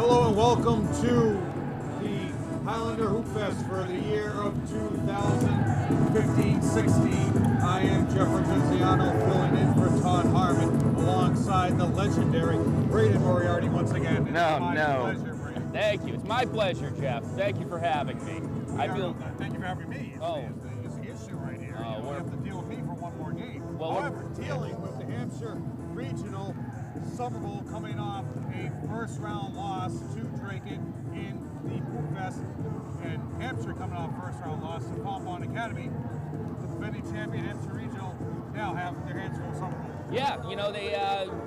Hello and welcome to the Highlander Hoopfest for the year of 2015-16. I am Jeff Argenziano filling in for Todd Harmon alongside the legendary Braden Moriarty once again. Pleasure, Braden. Thank you. It's my pleasure, Jeff. Thank you for having me. Thank you for having me. It's the issue right here. You have to deal with me for one more game. However, dealing with the Hampshire Regional, Somerville coming off a first-round loss to Braden in the Hoopfest, and Hampshire coming off first-round loss to Pompon Academy. The defending champion Hampshire Regional now have their hands full Somerville. Yeah, you know, they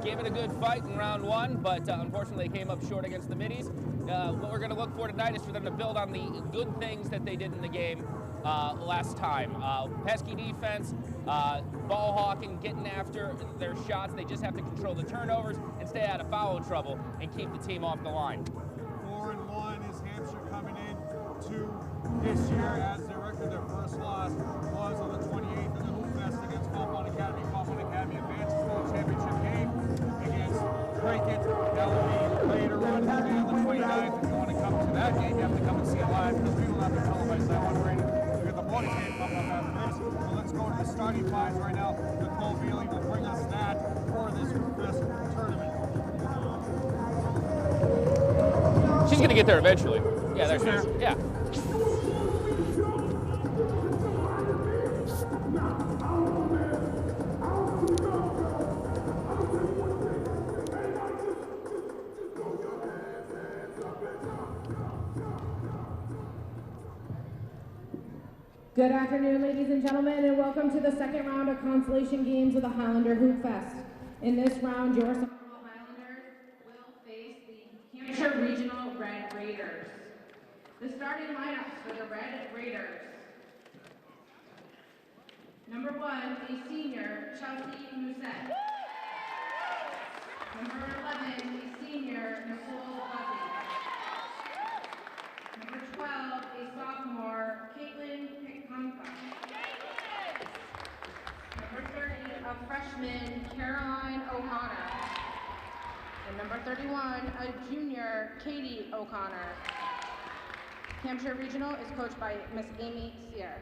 gave it a good fight in round one, but unfortunately they came up short against the Middies. What we're going to look for tonight is for them to build on the good things that they did in the game last time. Pesky defense, ball hawking, getting after their shots. They just have to control the turnovers and stay out of foul trouble and keep the team off the line. 4-1 is Hampshire coming in to this year as their record. Their first loss was on the 28th in the Hoopfest against Pompon Academy. Pompon Academy advances to the championship game against Braden. That will be later on today on the 29th. If you want to come to that game, you have to come and see it live because we will have to televise that one, Braden. We got the boys game coming up after this. So let's go to the starting fives right now. Nicole Bailey will bring us that for this Hoopfest tournament. She's going to get there eventually. Yeah, there's there. Yeah. Good afternoon, ladies and gentlemen, and welcome to the second round of consolation games of the Highlander Hoopfest. In this round, your Somerville Highlanders will face the Hampshire Regional Red Raiders. The starting lineups for the Red Raiders. Number 1, a senior, Chelsea Musette. Number 11, a senior, Nicole Buzzy. Number 12, a sophomore, Caitlin Pikunka. Number 30, a freshman, Caroline O'Connor. And number 31, a junior, Katie O'Connor. Hampshire Regional is coached by Miss Amy Sear.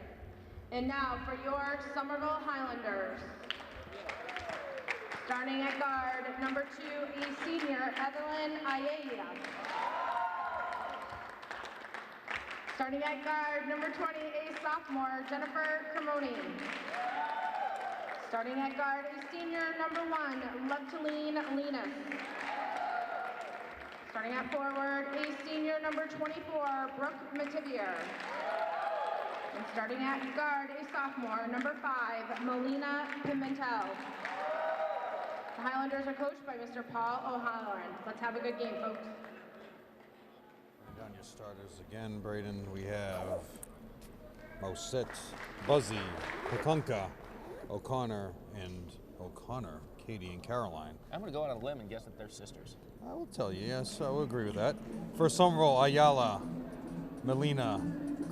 And now for your Somerville Highlanders. Starting at guard, number 2, a senior, Evelyn Ayala. Starting at guard, number 20, a sophomore, Jennifer Cremoni. Starting at guard, a senior, number 1, Levtaline Lenas. Starting at forward, a senior, number 24, Brooke Mativier. And starting at guard, a sophomore, number 5, Melina Pimentel. The Highlanders are coached by Mr. Paul O'Halloran. Let's have a good game, folks. Down your starters again, Braden. We have Mosette, Buzzy, Pikunka, O'Connor, and O'Connor, Katie, and Caroline. I'm going to go out on a limb and guess that they're sisters. I will tell you, yes, I will agree with that. For Somerville, Ayala, Melina,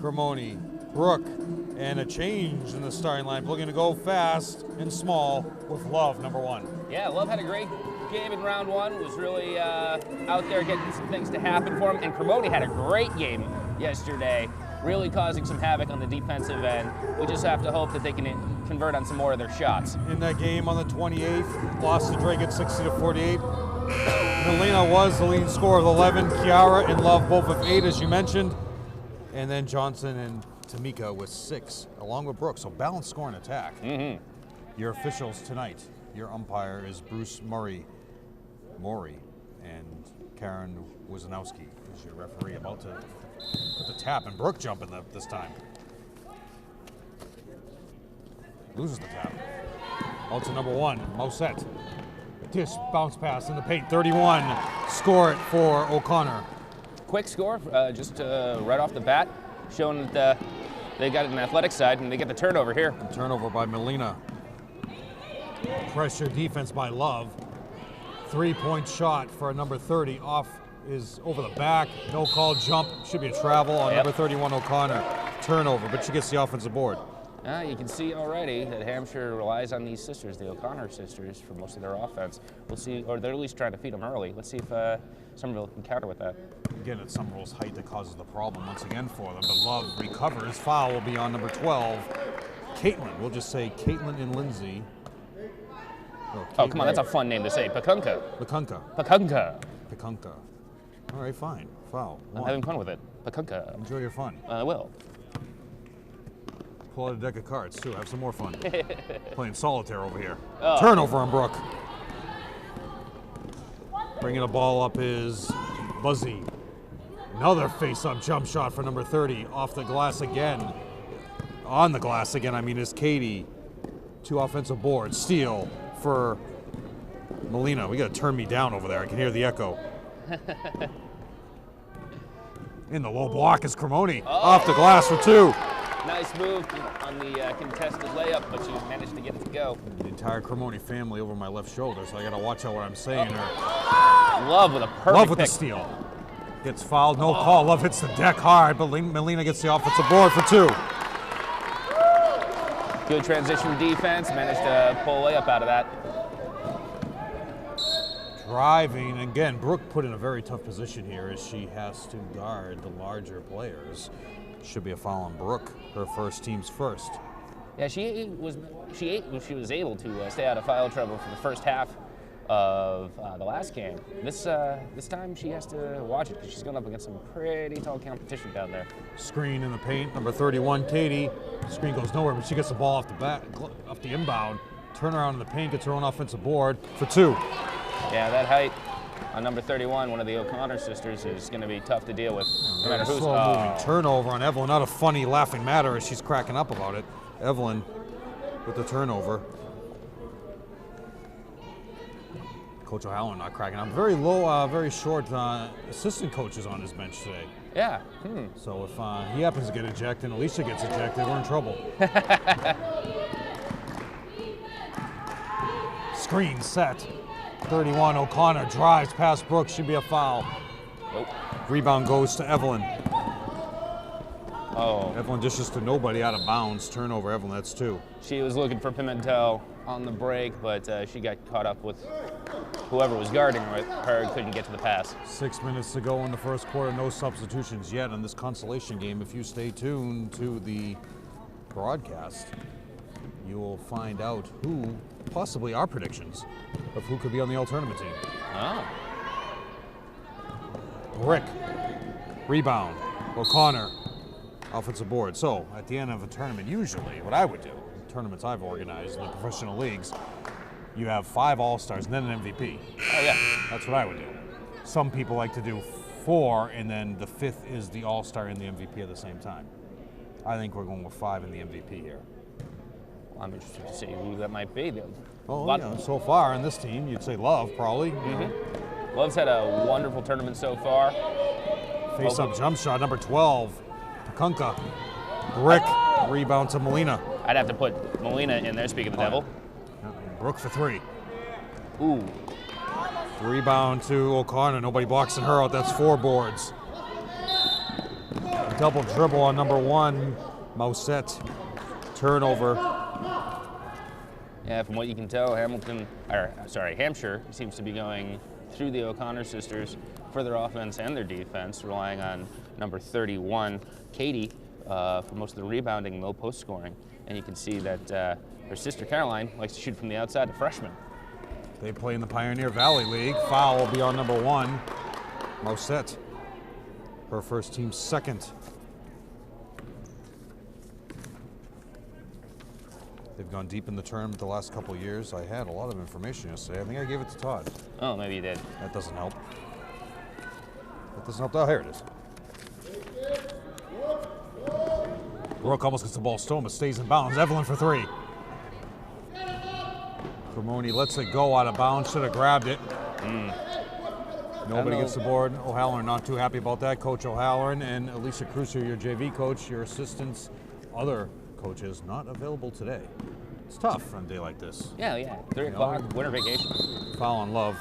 Cremoni, Brooke, and a change in the starting line. Looking to go fast and small with Love, number 1. Yeah, Love had a great game in round one, was really out there getting some things to happen for him, and Cremoni had a great game yesterday, really causing some havoc on the defensive end. We just have to hope that they can convert on some more of their shots. In that game on the 28th, lost to Drake at 60-48. Melina was the leading scorer with 11, Kiara and Love both with 8, as you mentioned, and then Johnson and Tamika with 6, along with Brooke, so balanced score and attack. Your officials tonight, your umpire is Bruce Murray, and Karen Wozanowski is your referee, about to put the tap, and Brooke jumping this time. Loses the tap. Out to number 1, Mosette. Dish, bounce pass in the paint, 31. Score it for O'Connor. Quick score, just right off the bat, showing that they got an athletic side, and they get the turnover here. And turnover by Melina. Pressure defense by Love. 3-point shot for a number 30. Off is over the back. No call, jump. Should be a travel on number 31, O'Connor. Turnover, but she gets the offensive board. You can see already that Hampshire relies on these sisters, the O'Connor sisters, for most of their offense. We'll see, or they're at least trying to feed them early. Let's see if Somerville can counter with that. Again, it's Somerville's height that causes the problem once again for them. But Love recovers. Foul will be on number 12. Caitlin. We'll just say Caitlin and Lindsay. Oh, come on, that's a fun name to say. Pakunka. Pakunka. Pakunka. Pakunka. All right, fine. Foul. I'm having fun with it. Pakunka. Enjoy your fun. I will. Pull out a deck of cards, too. Have some more fun. Playing solitaire over here. Oh. Turnover on Brooke. Bringing the ball up is Buzzy. Another face-up jump shot for number 30. Off the glass again. On the glass again, I mean, is Katie. 2 offensive boards. Steal for Molina. We got to turn me down over there. I can hear the echo. In the low block is Cremoni. Oh. Off the glass for 2. Nice move on the contested layup, but you managed to get it to go. The entire Cremoni family over my left shoulder, so I got to watch out what I'm saying. Love with a perfect Love with pick. the steal. Gets fouled, no call. Love hits the deck hard, but Molina gets the offensive board for 2. Good transition defense, managed to pull a layup out of that. Driving, again, Brooke put in a very tough position here as she has to guard the larger players. Should be a foul on Brooke, her first team's first. Yeah, she was able to stay out of foul trouble for the first half of the last game. This time she has to watch it because she's going up against some pretty tall competition down there. Screen in the paint, number 31, Katie. Screen goes nowhere, but she gets the ball off the inbound. Turnaround in the paint, gets her own offensive board for 2. Yeah, that height on number 31, one of the O'Connor sisters, is going to be tough to deal with, no matter who's. Slow-moving turnover on Evelyn. Not a funny, laughing matter as she's cracking up about it. Evelyn with the turnover. Coach O'Halloran not cracking up. Very low, very short assistant coaches on his bench today. Yeah. So if he happens to get ejected and Alicia gets ejected, we're in trouble. Screen set. 31, O'Connor drives past Brooks, should be a foul. Nope. Rebound goes to Evelyn. Oh. Evelyn dishes to nobody out of bounds. Turnover, Evelyn, that's 2. She was looking for Pimentel on the break, but she got caught up with whoever was guarding her, couldn't get to the pass. 6 minutes to go in the first quarter. No substitutions yet in this consolation game. If you stay tuned to the broadcast, you will find out who, possibly our predictions, of who could be on the all-tournament team. Oh. Brick, rebound, O'Connor, offensive board. So at the end of a tournament, usually what I would do, tournaments I've organized in the professional leagues, you have 5 all-stars and then an MVP. Oh, yeah. That's what I would do. Some people like to do 4, and then the 5th is the all-star and the MVP at the same time. I think we're going with 5 in the MVP here. I'm interested to see who that might be. So far in this team, you'd say Love, probably. Love's had a wonderful tournament so far. Face-up jump shot, number 12, Pakunka. Brick, rebound to Molina. I'd have to put Molina in there, speaking of the devil. Brooke for 3. Ooh. Rebound to O'Connor. Nobody boxing her out. That's 4 boards. Double dribble on number 1, Mousset. Turnover. Yeah, from what you can tell, Hampshire seems to be going through the O'Connor sisters for their offense and their defense, relying on number 31, Katie, for most of the rebounding and low post scoring. And you can see that her sister Caroline likes to shoot from the outside, the freshman. They play in the Pioneer Valley League. Foul will be on number 1, Mousset. Her first team's 2nd. They've gone deep in the tournament the last couple of years. I had a lot of information yesterday. I think I gave it to Todd. Oh, maybe you did. That doesn't help. That doesn't help. Oh, here it is. Brooke almost gets the ball stolen, but stays in bounds. Evelyn for 3. Cremoni lets it go out of bounds. Should have grabbed it. Nobody gets the board. O'Halloran not too happy about that. Coach O'Halloran and Alicia Crusoe, your JV coach, your assistants, other coaches, not available today. It's tough on a day like this. Yeah. 3 o'clock, winter vacation. Foul on Love.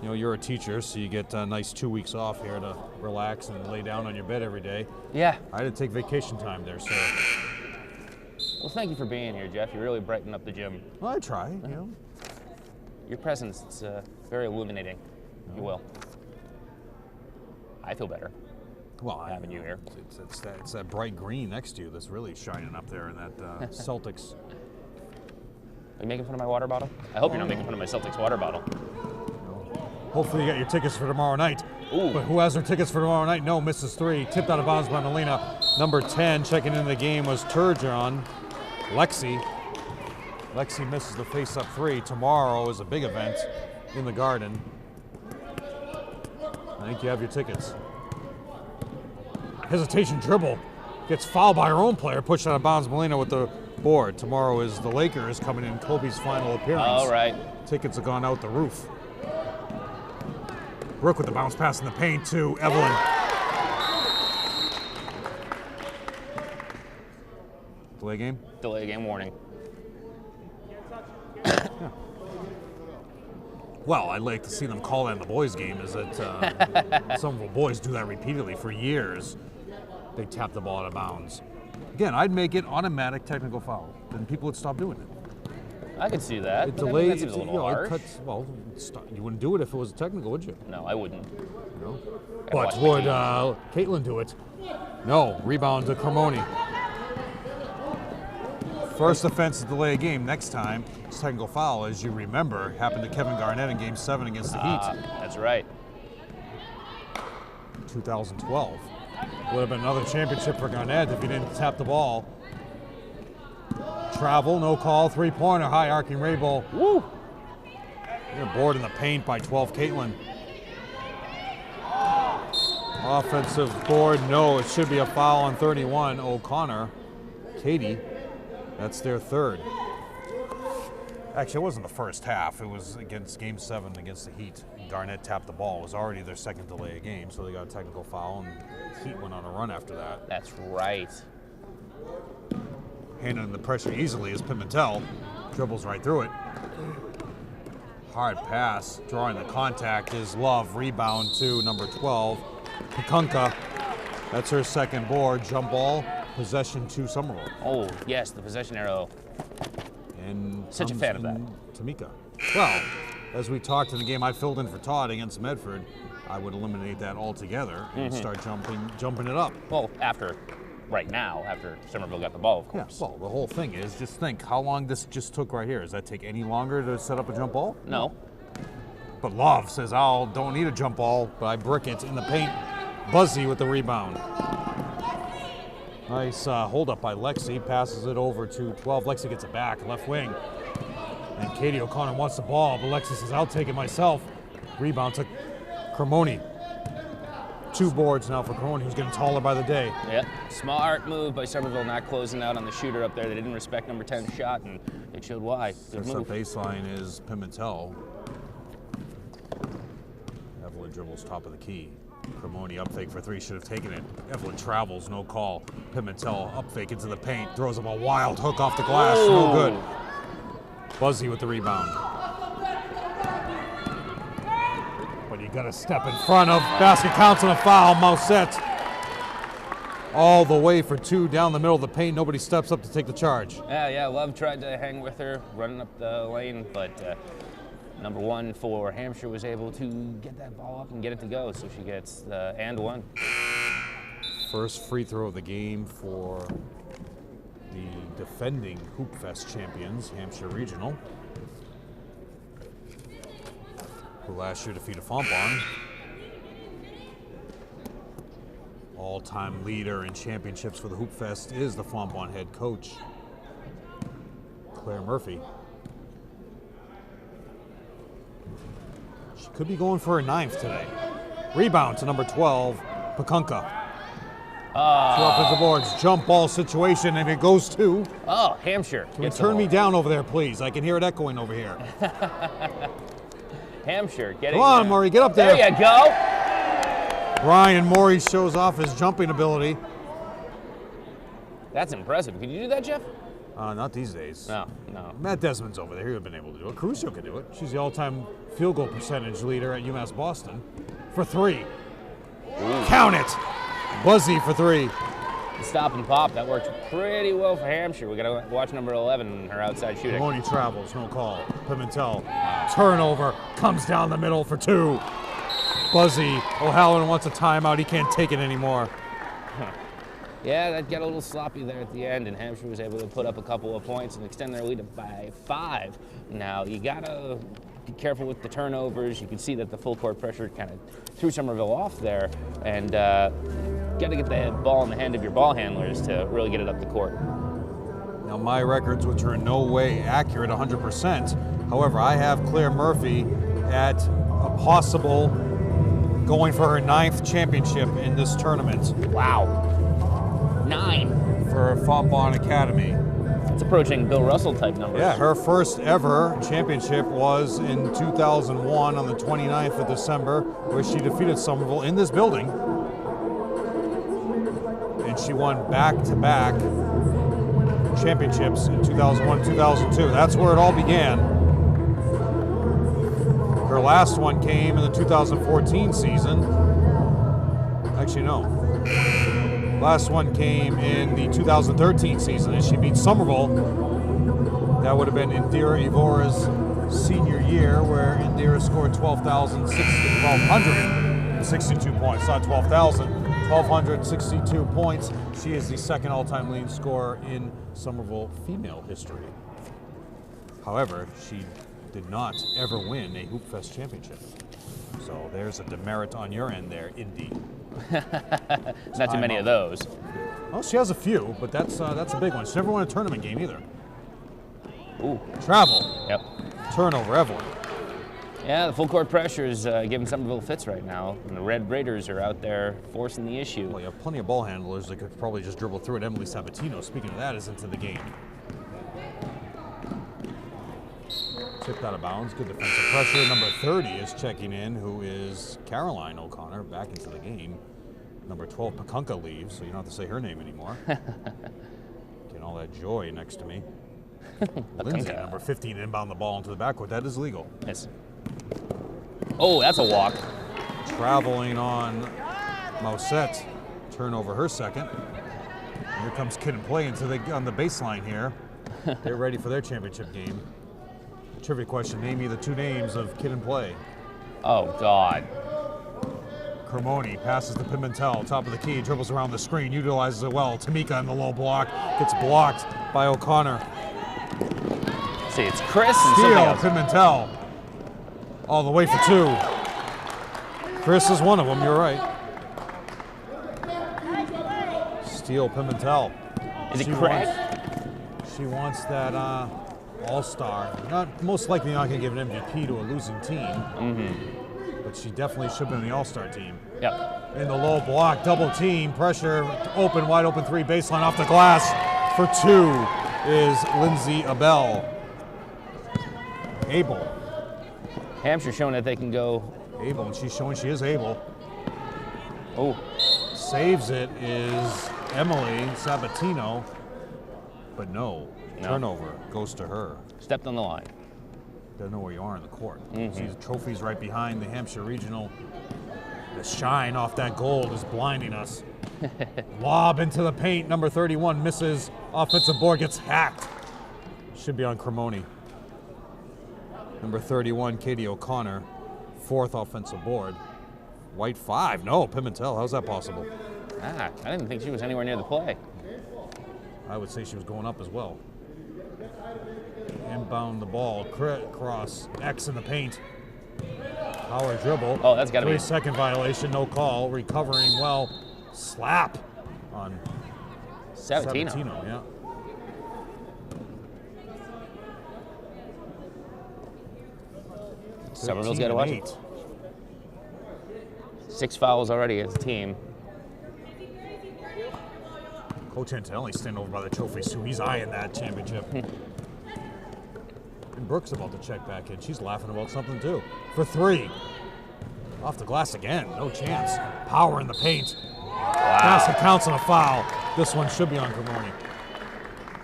You know, you're a teacher, so you get a nice 2 weeks off here to relax and lay down on your bed every day. Yeah. I had to take vacation time there, so. Well, thank you for being here, Jeff. You really brightened up the gym. Well, I try, you know. Your presence is very illuminating, if you will. I feel better. Well, having you here. It's that bright green next to you that's really shining up there in that Celtics. Are you making fun of my water bottle? I hope you're not making fun of my Celtics water bottle. Hopefully you got your tickets for tomorrow night. Ooh. But who has their tickets for tomorrow night? No, misses 3. Tipped out of bounds by Melina. Number 10 checking into the game was Turgeon. Lexi. Lexi misses the face-up 3. Tomorrow is a big event in the Garden. I think you have your tickets. Hesitation dribble. Gets fouled by her own player. Pushed out of bounds. Melina with the board. Tomorrow is the Lakers coming in. Kobe's final appearance. All right. Tickets have gone out the roof. Brooke with the bounce pass in the paint to Evelyn. Delay game? Delay game warning. Well, I'd like to see them call that in the boys' game. Is that some of the boys do that repeatedly for years. They tap the ball out of bounds. Again, I'd make it automatic technical foul. Then people would stop doing it. I could see that. It but delays. that seems a little harsh. You wouldn't do it if it was technical, would you? No, I wouldn't. No. I'd But watch would the Caitlin do it? No. Rebound to Cremoni. First offense to delay a game. Next time, it's technical foul, as you remember, happened to Kevin Garnett in Game 7 against the Heat. That's right. 2012. Would have been another championship for Garnett if he didn't tap the ball. Travel, no call, 3-pointer, high arcing rainbow. Woo! You're bored in the paint by 12, Caitlin. Offensive board, no, it should be a foul on 31, O'Connor. Katie, that's their third. Actually, it wasn't the first half. It was against Game 7 against the Heat. Garnett tapped the ball. It was already their second delay of game, so they got a technical foul, and Heat went on a run after that. That's right. Handling the pressure easily is Pimentel. Dribbles right through it. Hard pass. Drawing the contact is Love. Rebound to number 12, Pakunka. That's her second board. Jump ball. Possession to Somerville. Oh, yes, the possession arrow. And Such a fan of that. Tamika. Well, as we talked in the game I filled in for Todd against Medford, I would eliminate that altogether and start jumping it up. Well, right now, after Somerville got the ball, of Yeah, course. well, the whole thing is, just think how long this just took right here. Does that take any longer to set up a jump ball? No. But Love says, I don't need a jump ball, but I brick it in the paint. Buzzy with the rebound. Nice hold up by Lexi, passes it over to 12. Lexi gets it back, left wing. And Katie O'Connor wants the ball, but Lexi says, I'll take it myself. Rebound to Cremoni. 2 boards now for Cremoni, who's getting taller by the day. Yep. Smart move by Somerville, not closing out on the shooter up there. They didn't respect number 10's shot, and it showed why. Good The move. baseline is Pimentel. Evelyn dribbles top of the key. Cremoni up fake for 3, should have taken it. Evelyn travels, no call. Pimentel up fake into the paint, throws him a wild hook off the glass, no good. Buzzy with the rebound. But you gotta step in front of, basket counts on a foul, Mousset. All the way for 2 down the middle of the paint, nobody steps up to take the charge. Yeah, Love tried to hang with her, running up the lane, but number 1 for Hampshire was able to get that ball up and get it to go, so she gets the and 1. First free throw of the game for the defending Hoopfest champions, Hampshire Regional, who last year defeated Fontbonne. All-time leader in championships for the Hoopfest is the Fontbonne head coach, Claire Murphy. She could be going for her 9th today. Rebound to number 12, Pakunka. 2 offensive boards, jump ball situation, and it goes to. Oh, Hampshire. Can you turn me down over there, please? I can hear it echoing over here. Hampshire getting. Come on, Maury, get up there. There you go. Brian Morey shows off his jumping ability. That's impressive. Can you do that, Jeff? Not these days. No. Matt Desmond's over there. He would have been able to do it. Crusoe could do it. She's the all-time field goal percentage leader at UMass Boston for 3. Count it. Buzzy for 3. Stop and pop. That worked pretty well for Hampshire. We got to watch number 11 and her outside shooting. Maloney travels, no call. Pimentel, turnover, comes down the middle for 2. Buzzy, O'Halloran wants a timeout. He can't take it anymore. Yeah, that got a little sloppy there at the end, and Hampshire was able to put up a couple of points and extend their lead by 5. Now, you got to be careful with the turnovers. You can see that the full court pressure kind of threw Somerville off there, and got to get the ball in the hand of your ball handlers to really get it up the court. Now, my records, which are in no way accurate 100%, however, I have Claire Murphy at a possible going for her 9th championship in this tournament. Wow. 9 for Fontbonne Academy. It's approaching Bill Russell type numbers. Yeah, her first ever championship was in 2001 on the 29th of December, where she defeated Somerville in this building. And she won back-to-back championships in 2001 and 2002. That's where it all began. Her last one came in the 2014 season. Actually, no. Last one came in the 2013 season, and she beat Somerville. That would have been Indira Ivora's senior year, where Indira scored 1,262 points, not 12,000. 1,262 points. She is the second all-time leading scorer in Somerville female history. However, she did not ever win a Hoopfest championship. So there's a demerit on your end there, Indy. Not too many of those. Well, she has a few, but that's a big one. She never won a tournament game either. Ooh. Travel. Yep. Turnover, Evelyn. Yeah, the full court pressure is giving Somerville fits right now, and the Red Raiders are out there forcing the issue. Well, you have plenty of ball handlers that could probably just dribble through it. Emily Sabatino, speaking of that, is into the game. Tipped out of bounds, good defensive pressure. Number 30 is checking in, who is Caroline O'Connor, back into the game. Number 12, Pakunka leaves, so you don't have to say her name anymore. Getting all that joy next to me. Lindsay, number 15, inbound the ball into the backcourt. That is legal. Yes. Oh, that's a walk. Traveling on Mousset. Turnover her second. Here comes Kid and Play on the baseline here. They're ready for their championship game. Trivia question, name me the 2 names of Kid and Play. Oh, God. Cremoni passes to Pimentel, top of the key, dribbles around the screen, utilizes it well. Tamika in the low block, gets blocked by O'Connor. See, it's Chris and Steal, Pimentel. All the way for 2. Chris is one of them, you're right. Steal, Pimentel. Is it Craig? She wants that all-star. Most likely not going to give an MVP to a losing team, but she definitely should have been on the all-star team. Yep. In the low block, double team, pressure, open, wide open 3, baseline off the glass for 2 is Lindsay Abel. Abel. Hampshire showing that they can go. Abel, and she's showing she is able. Oh. Saves it is Emily Sabatino, but no. Turnover goes to her. Stepped on the line. Doesn't know where you are in the court. See the trophies right behind the Hampshire Regional. The shine off that gold is blinding us. Lob into the paint. Number 31 misses. Offensive board gets hacked. Should be on Cremoni. Number 31, Katie O'Connor. 4th offensive board. White 5. No, Pimentel. How's that possible? I didn't think she was anywhere near the play. I would say she was going up as well. Inbound the ball, cross, X in the paint. Power dribble. Oh, that's got to be 3-second violation, no call. Recovering well. Slap on Sabatino. Yeah. Somerville's got to watch it. 6 fouls already as a team. Coach Antonelli standing over by the trophies too. He's eyeing that championship. And Brooke's about to check back in. She's laughing about something too. For 3. Off the glass again. No chance. Power in the paint. Wow. Basket counts on a foul. This one should be on Cremoni.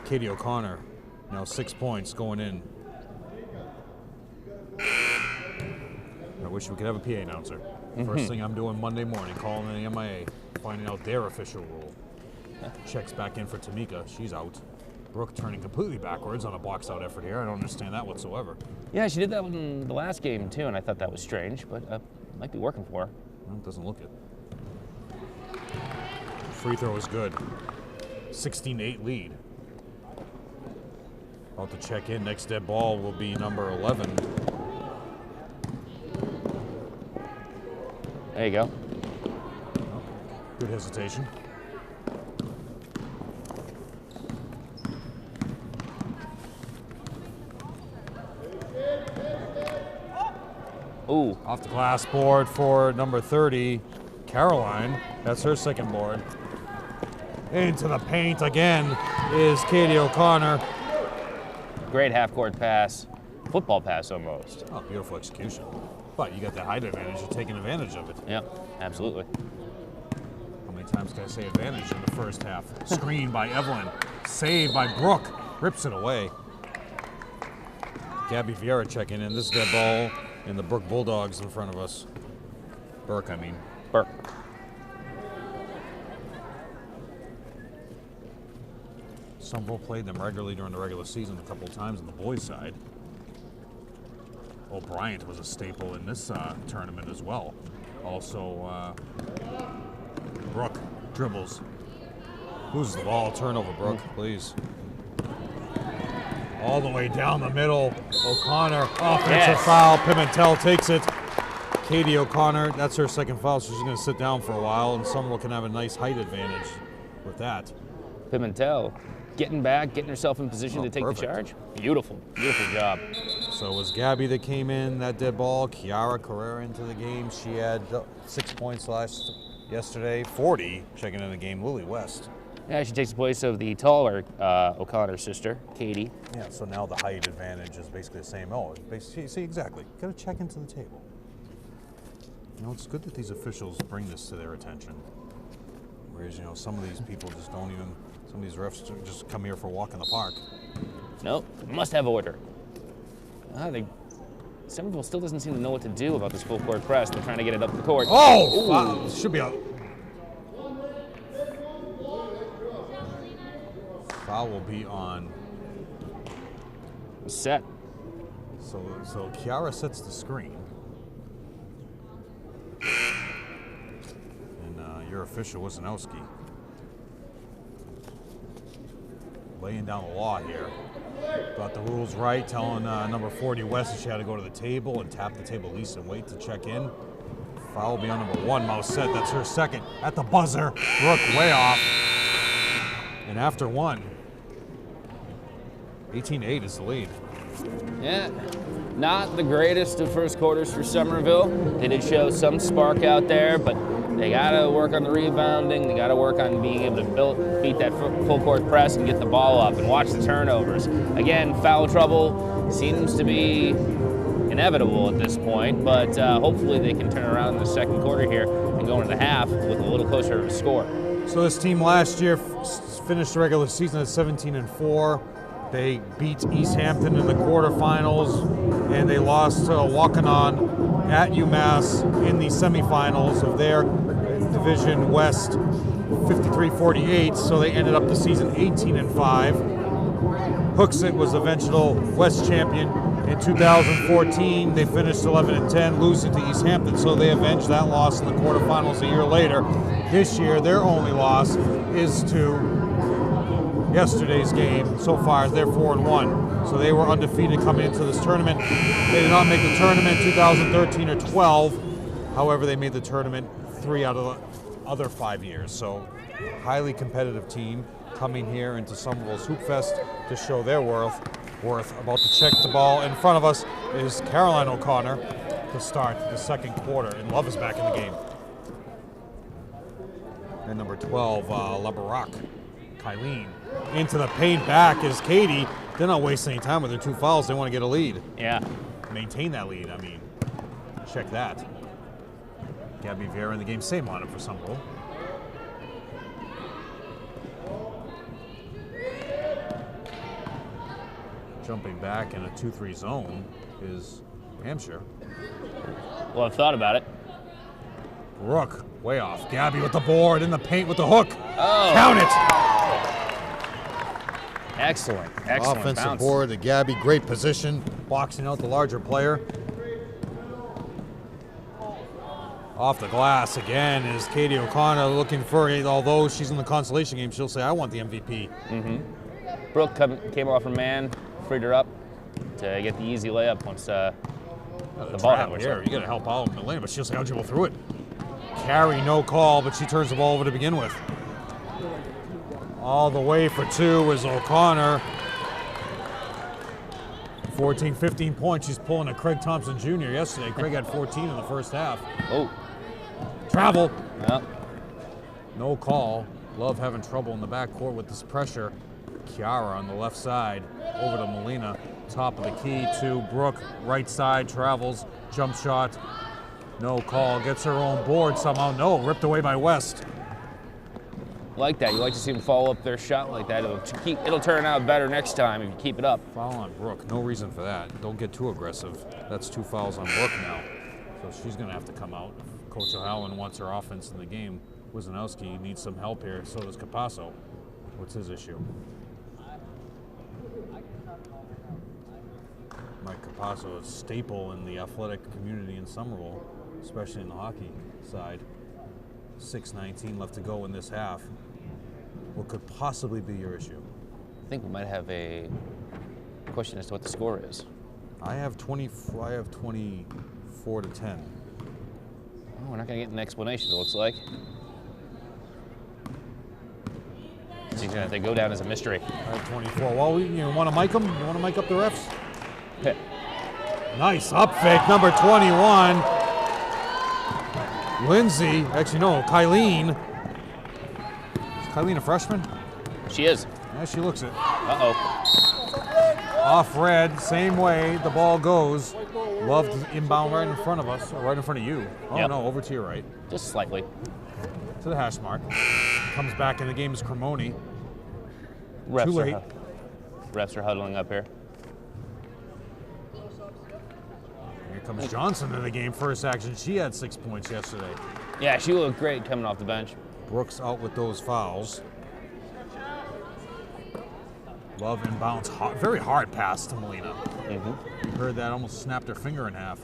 Katie O'Connor. Now 6 points going in. I wish we could have a PA announcer. First thing I'm doing Monday morning, calling the MIA, finding out their official rule. Checks back in for Tamika. She's out. Brooke turning completely backwards on a box-out effort here. I don't understand that whatsoever. Yeah, she did that in the last game, too, and I thought that was strange, but might be working for her. Well, it doesn't look it. Free throw is good. 16-8 lead. About to check in. Next dead ball will be number 11. There you go. Good hesitation. Ooh. Off the glass board for number 30, Caroline. That's her second board. Into the paint again is Katie O'Connor. Great half-court pass. Football pass almost. Oh, beautiful execution. But you got that height advantage. You're taking advantage of it. Yep, absolutely. How many times can I say advantage in the first half? Screen by Evelyn. Save by Brooke. Rips it away. Gabby Vieira checking in. This is that ball. And the Burke Bulldogs in front of us. Burke, I mean. Burke. Somerville played them regularly during the regular season a couple of times on the boys' side. O'Brien was a staple in this tournament as well. Also, Brooke dribbles. Loses the ball. Turnover, Brooke, please. All the way down the middle. O'Connor, offensive foul. Pimentel takes it. Katie O'Connor, that's her second foul, so she's going to sit down for a while, and Somerville can have a nice height advantage with that. Pimentel getting back, getting herself in position to take the charge. Beautiful, beautiful job. So it was Gabby that came in, that dead ball. Kiara Carrera into the game. She had 6 points yesterday, 40 checking in the game. Lily West. Yeah, she takes the place of the taller O'Connor sister, Katie. Yeah, so now the height advantage is basically the same. Oh, see, exactly. Got to check into the table. You know, it's good that these officials bring this to their attention. Whereas, you know, some of these people just don't even, some of these refs just come here for a walk in the park. Nope, must have order. Somerville still doesn't seem to know what to do about this full court press. They're trying to get it up the court. Oh, wow. Should be out. Foul will be on. Set. So Kiara sets the screen. And your official, Wisnowski, laying down the law here. Got the rules right, telling number 40 West that she had to go to the table and tap the table at least and wait to check in. Foul will be on number 1, Mouse Set. That's her second. At the buzzer, Brooke way off. And after one, 18-8 is the lead. Yeah, not the greatest of first quarters for Somerville. They did show some spark out there, but they got to work on the rebounding. They got to work on being able to beat that full court press and get the ball up and watch the turnovers. Again, foul trouble seems to be inevitable at this point, but hopefully they can turn around in the second quarter here and go into the half with a little closer of a score. So this team last year finished the regular season at 17-4. They beat East Hampton in the quarterfinals, and they lost to Wakanon at UMass in the semifinals of their Division West, 53-48. So they ended up the season 18-5. Hooksett was eventual West champion in 2014. They finished 11-10, losing to East Hampton. So they avenged that loss in the quarterfinals a year later. This year, their only loss is to yesterday's game. So far, they're 4-1. So they were undefeated coming into this tournament. They did not make the tournament 2013 or 12. However, they made the tournament 3 out of the other 5 years. So highly competitive team coming here into Somerville's Hoopfest to show their worth. About to check the ball in front of us is Caroline O'Connor to start the second quarter. And Love is back in the game. And number 12, LeBarack. Kylene into the paint, back is Katie. They're not wasting any time with their 2 fouls. They want to get a lead. Yeah. Maintain that lead, I mean. Check that. Gabby Vieira in the game. Same lineup for Somerville. Jumping back in a 2-3 zone is Hampshire. Well, I've thought about it. Brooke, way off. Gabby with the board, in the paint with the hook. Oh. Count it. Excellent Offensive bounce. board to Gabby, great position, boxing out the larger player. Off the glass again is Katie O'Connor looking for it. Although she's in the consolation game, she'll say, I want the MVP. Brooke came off her man, freed her up to get the easy layup once the ball handler. Here, you got to help out Milena, but she'll say, how'd you go through it? Carry, no call, but she turns the ball over to begin with. All the way for two is O'Connor. 14, 15 points. She's pulling a Craig Thompson Jr. yesterday. Craig had 14 in the first half. Oh. Travel. Yep. No call. Love having trouble in the backcourt with this pressure. Chiara on the left side. Over to Molina. Top of the key to Brooke. Right side. Travels. Jump shot. No call. Gets her own board somehow. No. Ripped away by West. Like that. You like to see them follow up their shot like that. It'll turn out better next time if you keep it up. Foul on Brooke. No reason for that. Don't get too aggressive. That's 2 fouls on Brooke now. So she's going to have to come out. Coach O'Halloran wants her offense in the game. Wisnowski needs some help here. So does Capasso. What's his issue? Mike Capasso is a staple in the athletic community in Somerville, especially in the hockey side. 6:19 left to go in this half. What could possibly be your issue? I think we might have a question as to what the score is. I have 24 to 10. Oh, we're not going to get an explanation, it looks like. They go down as a mystery. I have 24. Well, you want to mic them? You want to mic up the refs? Yeah. Nice up fake, number 21. Lindsay, actually no, Kylene. Is Kylene a freshman? She is. Yeah, she looks it. Uh-oh. Off red, same way the ball goes. Love to inbound right in front of us, or right in front of you. Oh Yep. no, over to your right. Just slightly. To the hash mark. Comes back in the game is Cremoni. Refs Too late. Refs are huddling up here. Here comes Johnson in the game, first action. She had 6 points yesterday. Yeah, she looked great coming off the bench. Brooks out with those fouls. Love inbounds, very hard pass to Molina. You heard that, almost snapped her finger in half.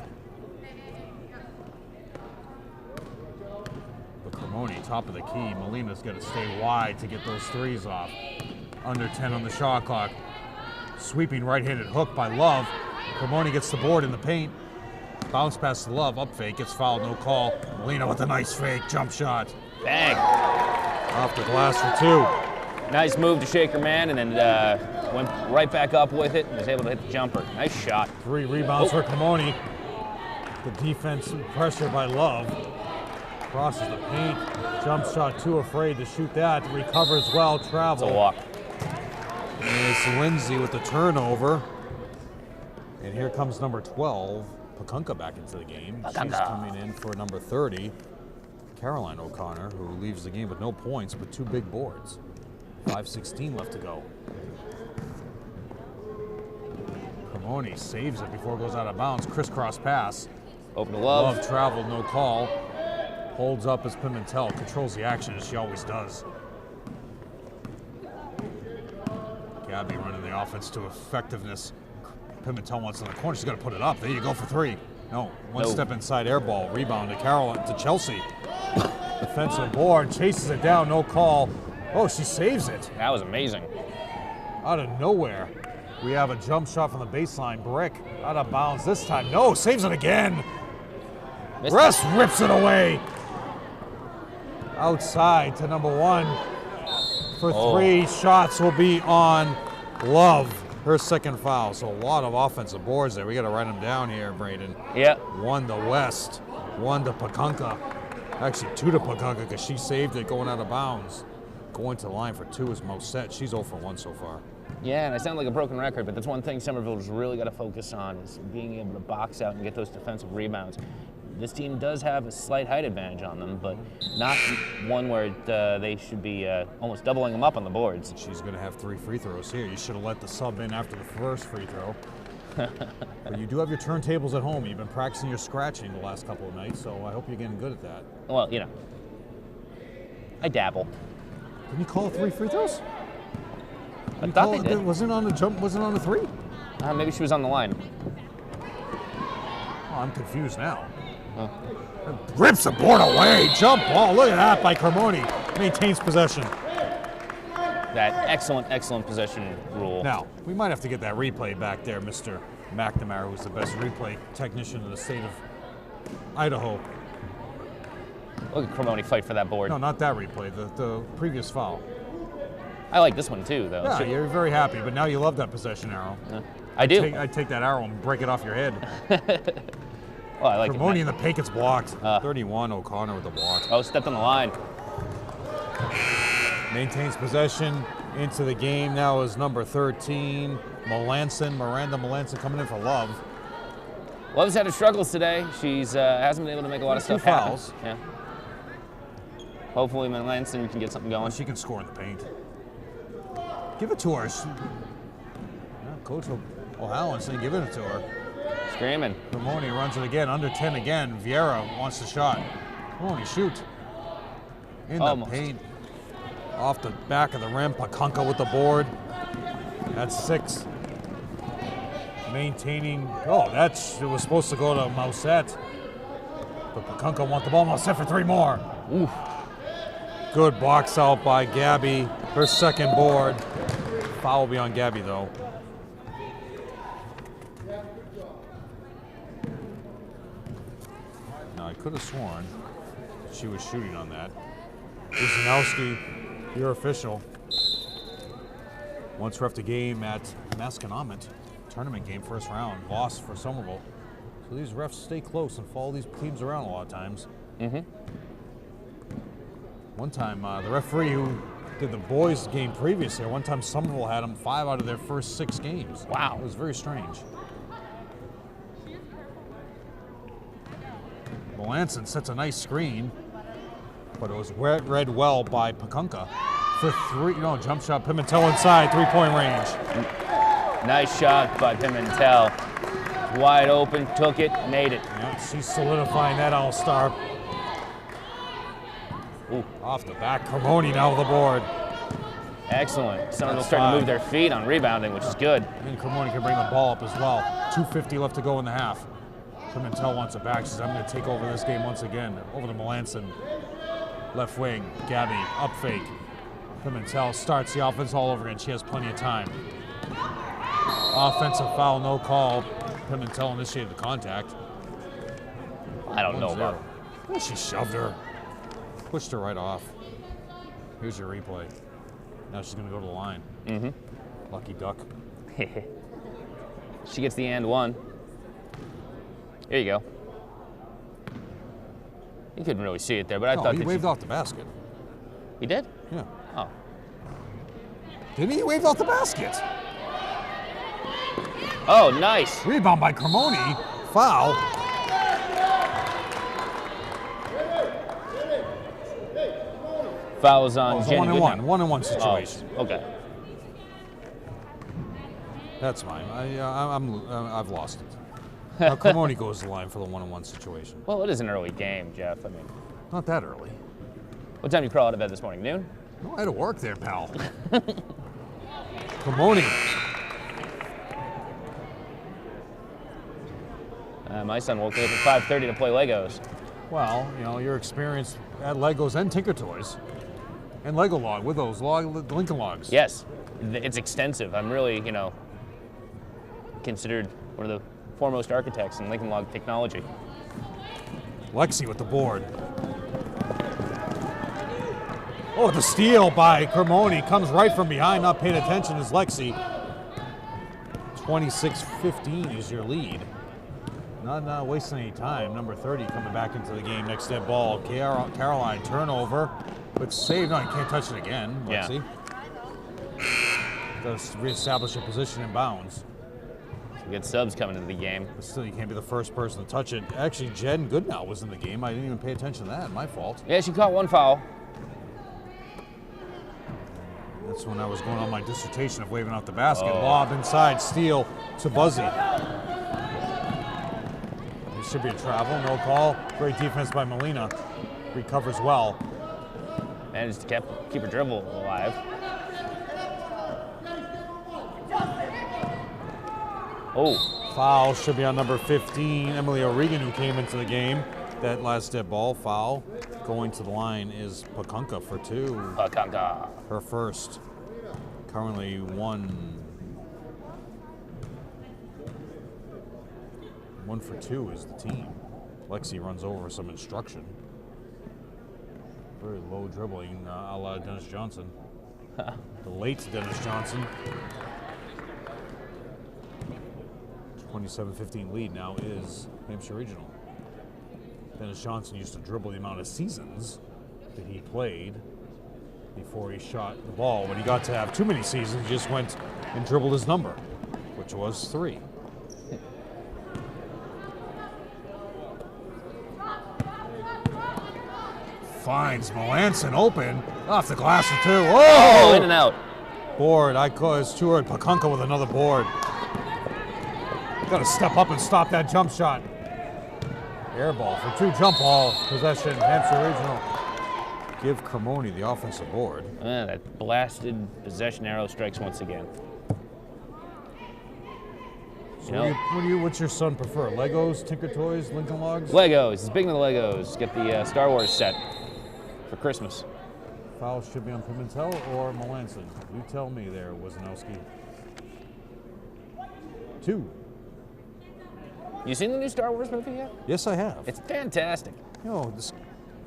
But Cremoni, top of the key. Molina's got to stay wide to get those threes off. Under 10 on the shot clock. Sweeping right-handed hook by Love. Cremoni gets the board in the paint. Bounce pass to Love, up fake, gets fouled, no call. Molina with a nice fake, jump shot. Bang. Off the glass for two. Nice move to shake her man, and then went right back up with it and was able to hit the jumper. Nice shot. 3 rebounds for Cremoni. The defense pressure by Love. Crosses the paint. Jump shot, too afraid to shoot that. Recovers well, travel. It's a walk. And it's Lindsay with the turnover. And here comes number 12, Pakunka, back into the game. Pakunka. She's coming in for number 30, Caroline O'Connor, who leaves the game with no points, but 2 big boards. 5:16 left to go. Cremoni saves it before it goes out of bounds. Crisscross pass. Open to Love. Love traveled, no call. Holds up as Pimentel controls the action as she always does. Gabby running the offense to effectiveness. Pimentel wants in the corner. She's got to put it up. There you go for 3. No, one step inside air ball. Rebound to Caroline, to Chelsea. Defensive board, chases it down, no call. Oh, she saves it. That was amazing. Out of nowhere. We have a jump shot from the baseline. Brick out of bounds this time. No, saves it again. Rest rips it away. Outside to number 1 for 3. Shots will be on Love. Her second foul. So a lot of offensive boards there. We got to write them down here, Braden. Yeah. 1 to West. 1 to Pakunka. Actually 2 to Pakunka because she saved it going out of bounds. Going to the line for 2 is Mosette. She's 0 for 1 so far. Yeah, and I sound like a broken record, but that's one thing Somerville's really got to focus on is being able to box out and get those defensive rebounds. This team does have a slight height advantage on them, but not one where they should be almost doubling them up on the boards. She's going to have 3 free throws here. You should have let the sub in after the first free throw. But you do have your turntables at home. You've been practicing your scratching the last couple of nights, so I hope you're getting good at that. Well, I dabble. Didn't you call 3 free throws? I thought they did. Wasn't it on the jump? Wasn't it on the 3? Maybe she was on the line. Oh, I'm confused now. Rips the board away. Jump ball. Look at that by Cremoni. Maintains possession. That excellent possession rule. Now, we might have to get that replay back there, Mr. McNamara, who's the best replay technician in the state of Idaho. Look at Cremoni fight for that board. No, not that replay. The previous foul. I like this one too, though. Yeah, you're very happy, but now you love that possession arrow. I do. I'd take that arrow and break it off your head. Well, I like Cremoni it. in the paint gets blocked. 31, O'Connor with the block. Oh, stepped on the line. Maintains possession into the game now is number 13, Miranda Melanson coming in for Love. Love's had her struggles today. She's hasn't been able to make a lot of stuff happen. Fouls. Yeah. Hopefully Melanson can get something going. She can score in the paint. Give it to her. Coach O'Halloran saying give it to her. Screaming. Cremoni runs it again, under 10 again. Vieira wants the shot. Cremoni shoot. In the paint. Off the back of the rim, Pakunka with the board. That's 6. Maintaining, it was supposed to go to Mousset. But Pakunka wants the ball, Mousset for 3 more. Oof. Good box out by Gabby, her second board. Foul will be on Gabby though. Now I could have sworn she was shooting on that. Usanowski, your official. Once ref the game at Masconomet, tournament game, first round, loss for Somerville. So these refs stay close and follow these teams around a lot of times. One time, the referee who did the boys game previous year, one time Somerville had them 5 out of their first 6 games. Wow. It was very strange. Melanson sets a nice screen, but it was read well by Pakunka for 3. Jump shot, Pimentel inside, 3-point range. Nice shot by Pimentel. Wide open, took it, made it. Yeah, she's solidifying that all-star. Ooh. Off the back, Cremoni now with the board. Excellent. Somerville starting to move their feet on rebounding, which is good. And Cremoni can bring the ball up as well. 2:50 left to go in the half. Pimentel wants it back. She says, I'm going to take over this game once again. Over to Melanson. Left wing, Gabby, up fake. Pimentel starts the offense all over again. She has plenty of time. Offensive foul, no call. Pimentel initiated the contact. I don't know about it. She shoved her. Pushed her right off. Here's your replay. Now she's going to go to the line. Lucky duck. She gets the and one. Here you go. You couldn't really see it there, but I thought he waved off the basket. He did? Yeah. Oh. Didn't he? He waved off the basket. Oh, nice. Rebound by Cremoni. Foul. Fouls on Jenny. 1-on-1 situation. Oh, okay. That's fine. I've lost it. Now Cremoni goes to the line for the 1-on-1 situation. Well, it is an early game, Jeff. I mean, not that early. What time did you crawl out of bed this morning? Noon? No, I had to work there, pal. Cremoni. My son woke me up at 5:30 to play Legos. Well, your experience at Legos and Tinker Toys and Lego Log with those Lincoln Logs. Yes, it's extensive. I'm really, considered one of the foremost architects in Lincoln Log technology. Lexi with the board. Oh, the steal by Cremoni comes right from behind. Not paying attention is Lexi. 26-15 is your lead. Not wasting any time. Number 30 coming back into the game. Next step ball. Caroline turnover, but saved. No, you can't touch it again. Lexi. Does reestablish a position in bounds. Some good subs coming into the game. But still, you can't be the first person to touch it. Actually, Jen Goodnow was in the game. I didn't even pay attention to that. My fault. Yeah, she caught one foul. That's when I was going on my dissertation of waving out the basket. Lob inside, steal to Buzzy. It should be a travel, no call. Great defense by Molina. Recovers well. Managed to keep her dribble alive. Oh. Foul should be on number 15, Emily O'Regan, who came into the game. That last dead ball foul. Going to the line is Pakunka for 2. Pakunka. Her first. Currently 1 for 2 is the team. Lexi runs over some instruction. Very low dribbling, a la Dennis Johnson. The late Dennis Johnson. 27-15 lead now is Hampshire Regional. Dennis Johnson used to dribble the amount of seasons that he played before he shot the ball. When he got to have too many seasons, he just went and dribbled his number, which was 3. Finds Melanson open, off the glass for 2. Oh, in and out. Board, I call it Stewart. Pakunka with another board. Got to step up and stop that jump shot. Air ball for 2, jump ball, possession, Hampshire Regional. Give Cremoni the offensive board. That blasted possession arrow strikes once again. So what's your son prefer? Legos, Tinker Toys, Lincoln Logs? Legos. He's big into Legos. Get the Star Wars set for Christmas. Foul should be on Pimentel or Melanson. You tell me there, Wisnowski. 2. You seen the new Star Wars movie yet? Yes, I have. It's fantastic. You know, this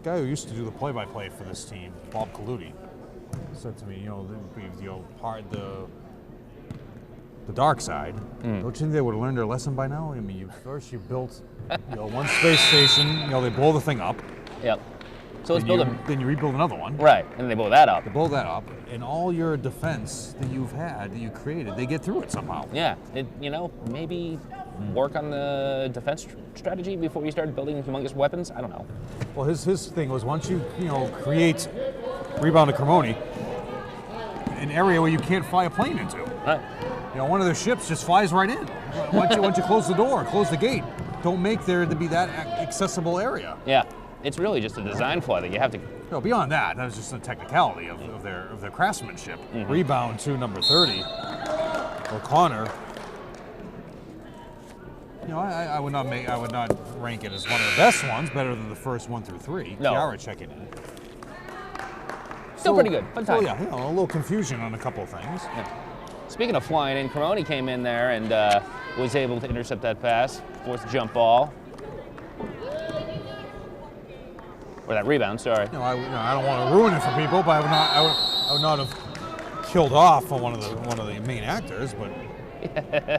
guy who used to do the play-by-play for this team, Bob Coluti, said to me, the dark side. Don't you think they would have learned their lesson by now? I mean, first you built, one space station. They blow the thing up. Yep. So let's build them. Then you rebuild another one. Right, and then they blow that up. They blow that up, and all your defense that you've had, that you created, they get through it somehow. Yeah, maybe work on the defense strategy before you start building humongous weapons. I don't know. Well, his thing was once you create rebound to Cremoni, an area where you can't fly a plane into. Right. One of their ships just flies right in. Once you close the door, close the gate, don't make there to be that accessible area. Yeah. It's really just a design flaw that you have to. No, beyond that was just a technicality of their craftsmanship. Mm-hmm. Rebound to number 30, O'Connor. I would not rank it as one of the best ones. Better than the first 1 through 3. No. Kiara checking in. Still pretty good. Fun time. Oh yeah, a little confusion on a couple of things. Yeah. Speaking of flying in, Cremoni came in there and was able to intercept that pass, forced the jump ball. Or that rebound, sorry. I don't want to ruin it for people, but I would not have killed off on one of the main actors, but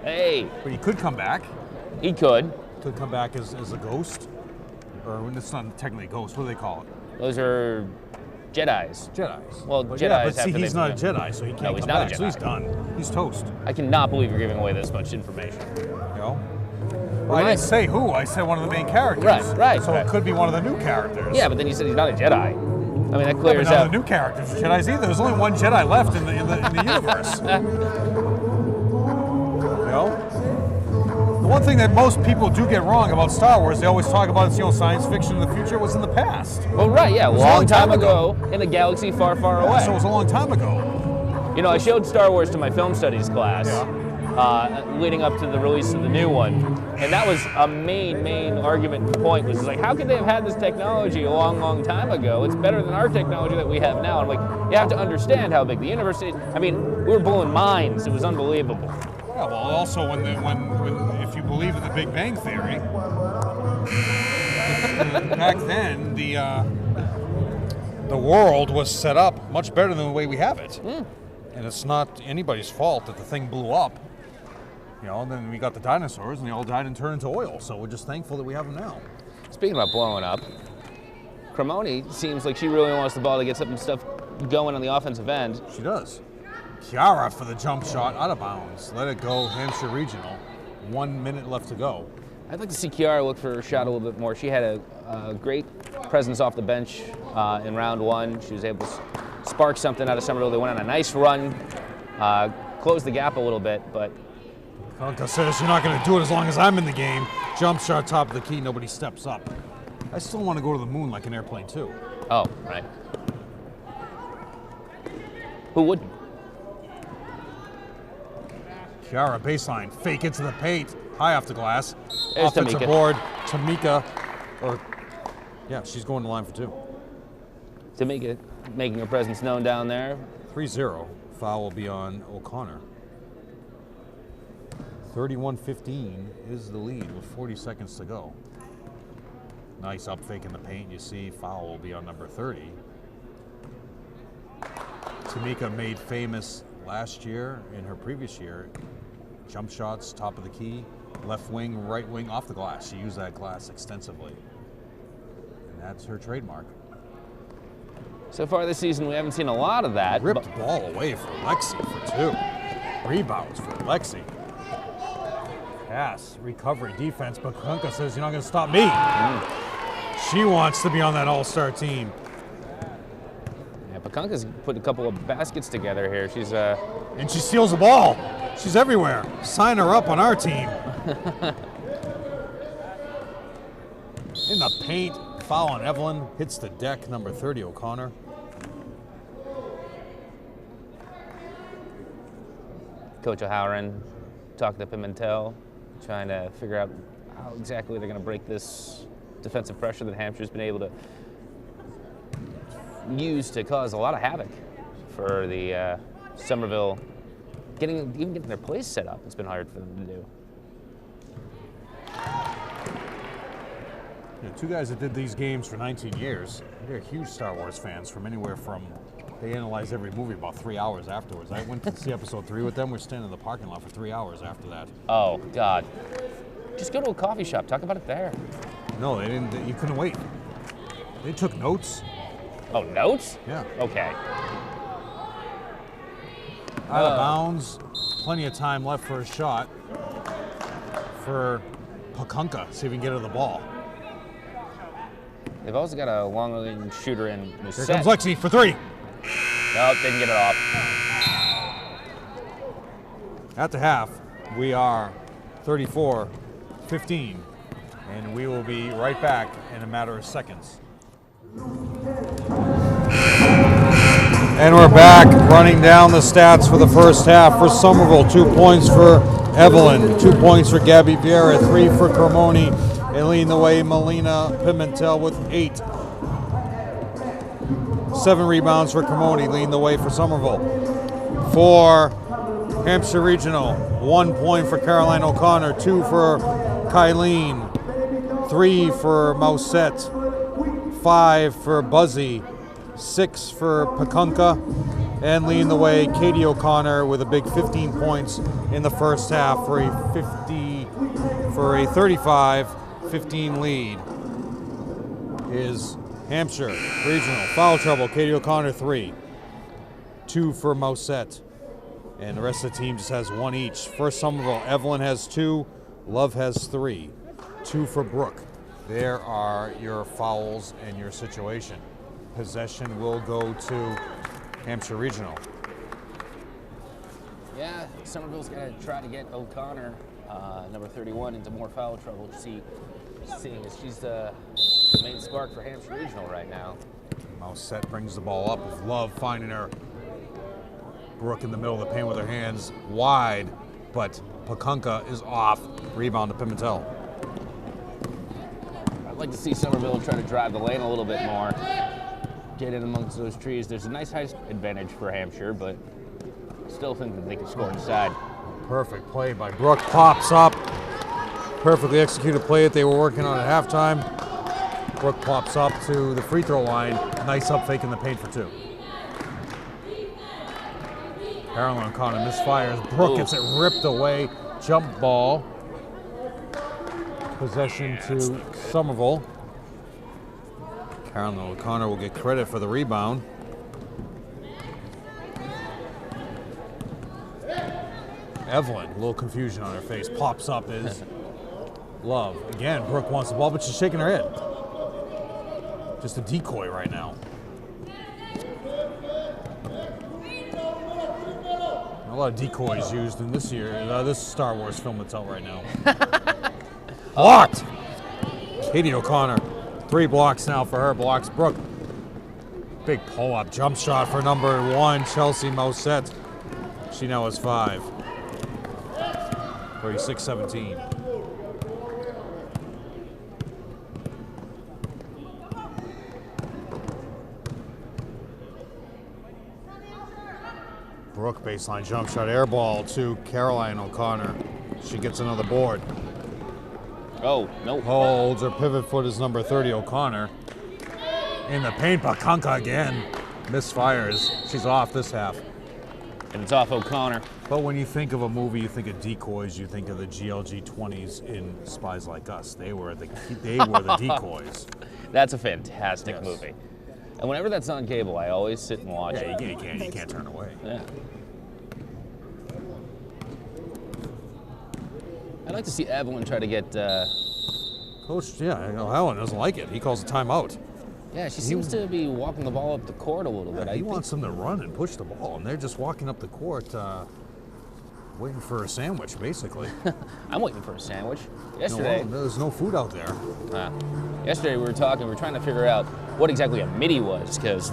hey. But he could come back. He could. Could come back as a ghost, or it's not technically a ghost. What do they call it? Those are Jedis. Jedis. Well, but Jedis. Yeah, but see, he's not a Jedi, so he can't come back. So he's done. He's toast. I cannot believe you're giving away this much information. Well, I didn't say who. I said one of the main characters. Right. So it could be one of the new characters. Yeah, but then you said he's not a Jedi. I mean, that clears none out. of the new characters are Jedis either. There's only one Jedi left in the universe. The one thing that most people do get wrong about Star Wars, they always talk about science fiction in the future, was in the past. Well, right, yeah, a long time ago in a galaxy far, far away. So it was a long time ago. I showed Star Wars to my film studies class. Yeah. Leading up to the release of the new one. And that was a main argument point, was like, how could they have had this technology a long time ago? It's better than our technology that we have now. I'm like, you have to understand how big the universe is. I mean, we were blowing minds. It was unbelievable. Yeah, well, also, when if you believe in the Big Bang Theory, back then, the world was set up much better than the way we have it. And it's not anybody's fault that the thing blew up. And then we got the dinosaurs, and they all died and turned into oil. So we're just thankful that we have them now. Speaking about blowing up, Cremoni seems like she really wants the ball to get some stuff going on the offensive end. She does. Kiara for the jump shot, out of bounds. Let it go, Hampshire Regional. 1 minute left to go. I'd like to see Kiara look for her shot a little bit more. She had a great presence off the bench in round 1. She was able to spark something out of Somerville. They went on a nice run, closed the gap a little bit, but Pakunka says you're not going to do it as long as I'm in the game. Jump shot, top of the key, nobody steps up. I still want to go to the moon like an airplane too. oh, right. Who wouldn't? Chiara, baseline, fake into the paint, high off the glass. There's Offensive Tamika. board, Tamika, yeah, she's going to line for 2. Tamika making her presence known down there. 3-0, foul will be on O'Connor. 31-15 is the lead with 40 seconds to go. Nice up fake in the paint, you see, foul will be on number 30. Tamika made famous last year, in her previous year, jump shots, top of the key, left wing, right wing, off the glass. She used that glass extensively. And that's her trademark. So far this season, we haven't seen a lot of that. Ripped ball away for Lexi for 2. Rebounds for Lexi. Pass, recovery, defense, but Pakunka says, you're not going to stop me. She wants to be on that all-star team. Yeah, Pakunka's put a couple of baskets together here. She's And she steals the ball. She's everywhere. Sign her up on our team. In the paint, foul on Evelyn. Hits the deck, number 30, O'Connor. Coach O'Halloran talking to Pimentel, trying to figure out how exactly they're going to break this defensive pressure that Hampshire's been able to use to cause a lot of havoc for the Somerville. Even getting their plays set up, it's been hard for them to do. Yeah, 2 guys that did these games for 19 years. They're huge Star Wars fans from anywhere from, they analyze every movie about 3 hours afterwards. I went to see episode 3 with them. We're standing in the parking lot for 3 hours after that. Oh, God. Just go to a coffee shop. Talk about it there. No, they didn't. You couldn't wait. They took notes. Oh, notes? Yeah. Okay. Out of bounds. Plenty of time left for a shot for Pakunka. See if we can get her the ball. They've also got a long-range shooter in Here Musette. comes Lexi for 3. Nope, didn't get it off. At the half, we are 34-15, and we will be right back in a matter of seconds. And we're back, running down the stats for the first half for Somerville. 2 points for Evelyn, 2 points for Gabby Vieira, 3 for Cremoni, and leading the way Melina Pimentel with 8. 7 rebounds for Cremoni, leading the way for Somerville. For Hampshire Regional, 1 point for Caroline O'Connor, 2 for Kylene, 3 for Mousette, 5 for Buzzy, 6 for Pakunka, and leading the way Katie O'Connor with a big 15 points in the first half for a 35-15 lead is Hampshire Regional. Foul trouble, Katie O'Connor 3, 2 for Mousette, and the rest of the team just has 1 each. For Somerville, Evelyn has 2, Love has 3, 2 for Brooke. There are your fouls and your situation. Possession will go to Hampshire Regional. Yeah, Somerville's got to try to get O'Connor, number 31, into more foul trouble. Seeing as she's the main spark for Hampshire Regional right now. Mousette brings the ball up with Love finding her. Brooke in the middle of the paint with her hands wide, but Pakunka is off. Rebound to Pimentel. I'd like to see Somerville try to drive the lane a little bit more. Get in amongst those trees. There's a nice height advantage for Hampshire, but still think that they can score inside. Perfect play by Brooke. Pops up. Perfectly executed play that they were working on at halftime. Brooke pops up to the free throw line. Nice up fake in the paint for 2. Caroline O'Connor misfires. Brooke gets it ripped away. Jump ball. Possession to Somerville. Caroline O'Connor will get credit for the rebound. Evelyn, a little confusion on her face. Pops up is Love. Again, Brooke wants the ball, but she's shaking her head. Just a decoy right now. A lot of decoys used in this this Star Wars film that's out right now. Blocked! Katie O'Connor. 3 blocks now for her. Blocks Brooke. Big pull-up jump shot for number 1, Chelsea Mousset. She now has 5. 36-17. Brooke baseline jump shot, air ball to Caroline O'Connor. She gets another board. Oh, no. Holds her pivot foot is number 30, O'Connor. In the paint, Pakanka again. Misfires. She's off this half. And it's off O'Connor. But when you think of a movie, you think of decoys, you think of the GLG 20s in Spies Like Us. They were the decoys. That's a fantastic movie. And whenever that's on cable, I always sit and watch it. You can't turn away. Yeah. I'd like to see Evelyn try to get... Coach, Helen doesn't like it. He calls a timeout. Yeah, she seems to be walking the ball up the court a little bit. He wants them to run and push the ball, and they're just walking up the court waiting for a sandwich, basically. I'm waiting for a sandwich. Yesterday... No, there's no food out there. Yesterday we were trying to figure out what exactly a midi was, because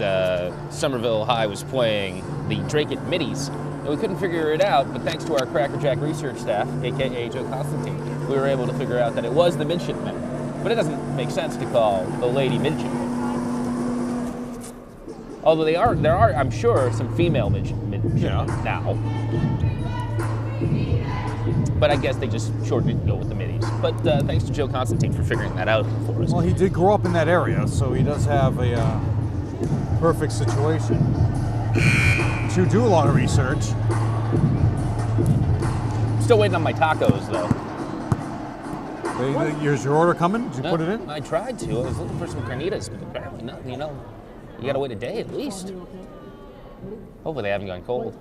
Somerville High was playing the Drake It middies. And we couldn't figure it out, but thanks to our Cracker Jack research staff, aka Joe Constantine, we were able to figure out that it was the midshipmen. But it doesn't make sense to call the lady midshipmen. Although there are, I'm sure, some female midshipmen now. But I guess they just shortened it to go with the middies. But thanks to Joe Constantine for figuring that out for us. Well, he did grow up in that area, so he does have a perfect situation to do a lot of research. Still waiting on my tacos, though. Is your order coming? Did you put it in? I tried to. I was looking for some carnitas, but apparently not. You know, you gotta wait a day at least. Hopefully they haven't gone cold.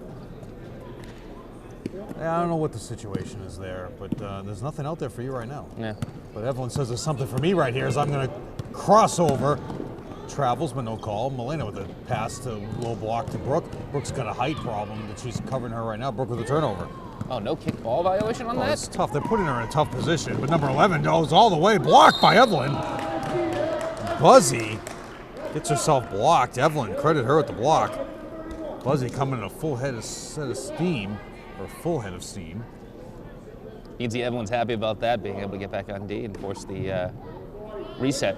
I don't know what the situation is there, but there's nothing out there for you right now. Yeah. But Evelyn says there's something for me right here, as I'm going to cross over. Travels, but no call. Milena with a pass to low block to Brooke. Brooke's got a height problem that she's covering her right now. Brooke with a turnover. Oh, no kick ball violation on that? That's tough. They're putting her in a tough position, but number 11 goes all the way. Blocked by Evelyn. Buzzy gets herself blocked. Evelyn, credit her at the block. Buzzy coming in a full head of steam. You can see everyone's happy about that, being able to get back on D and force the reset.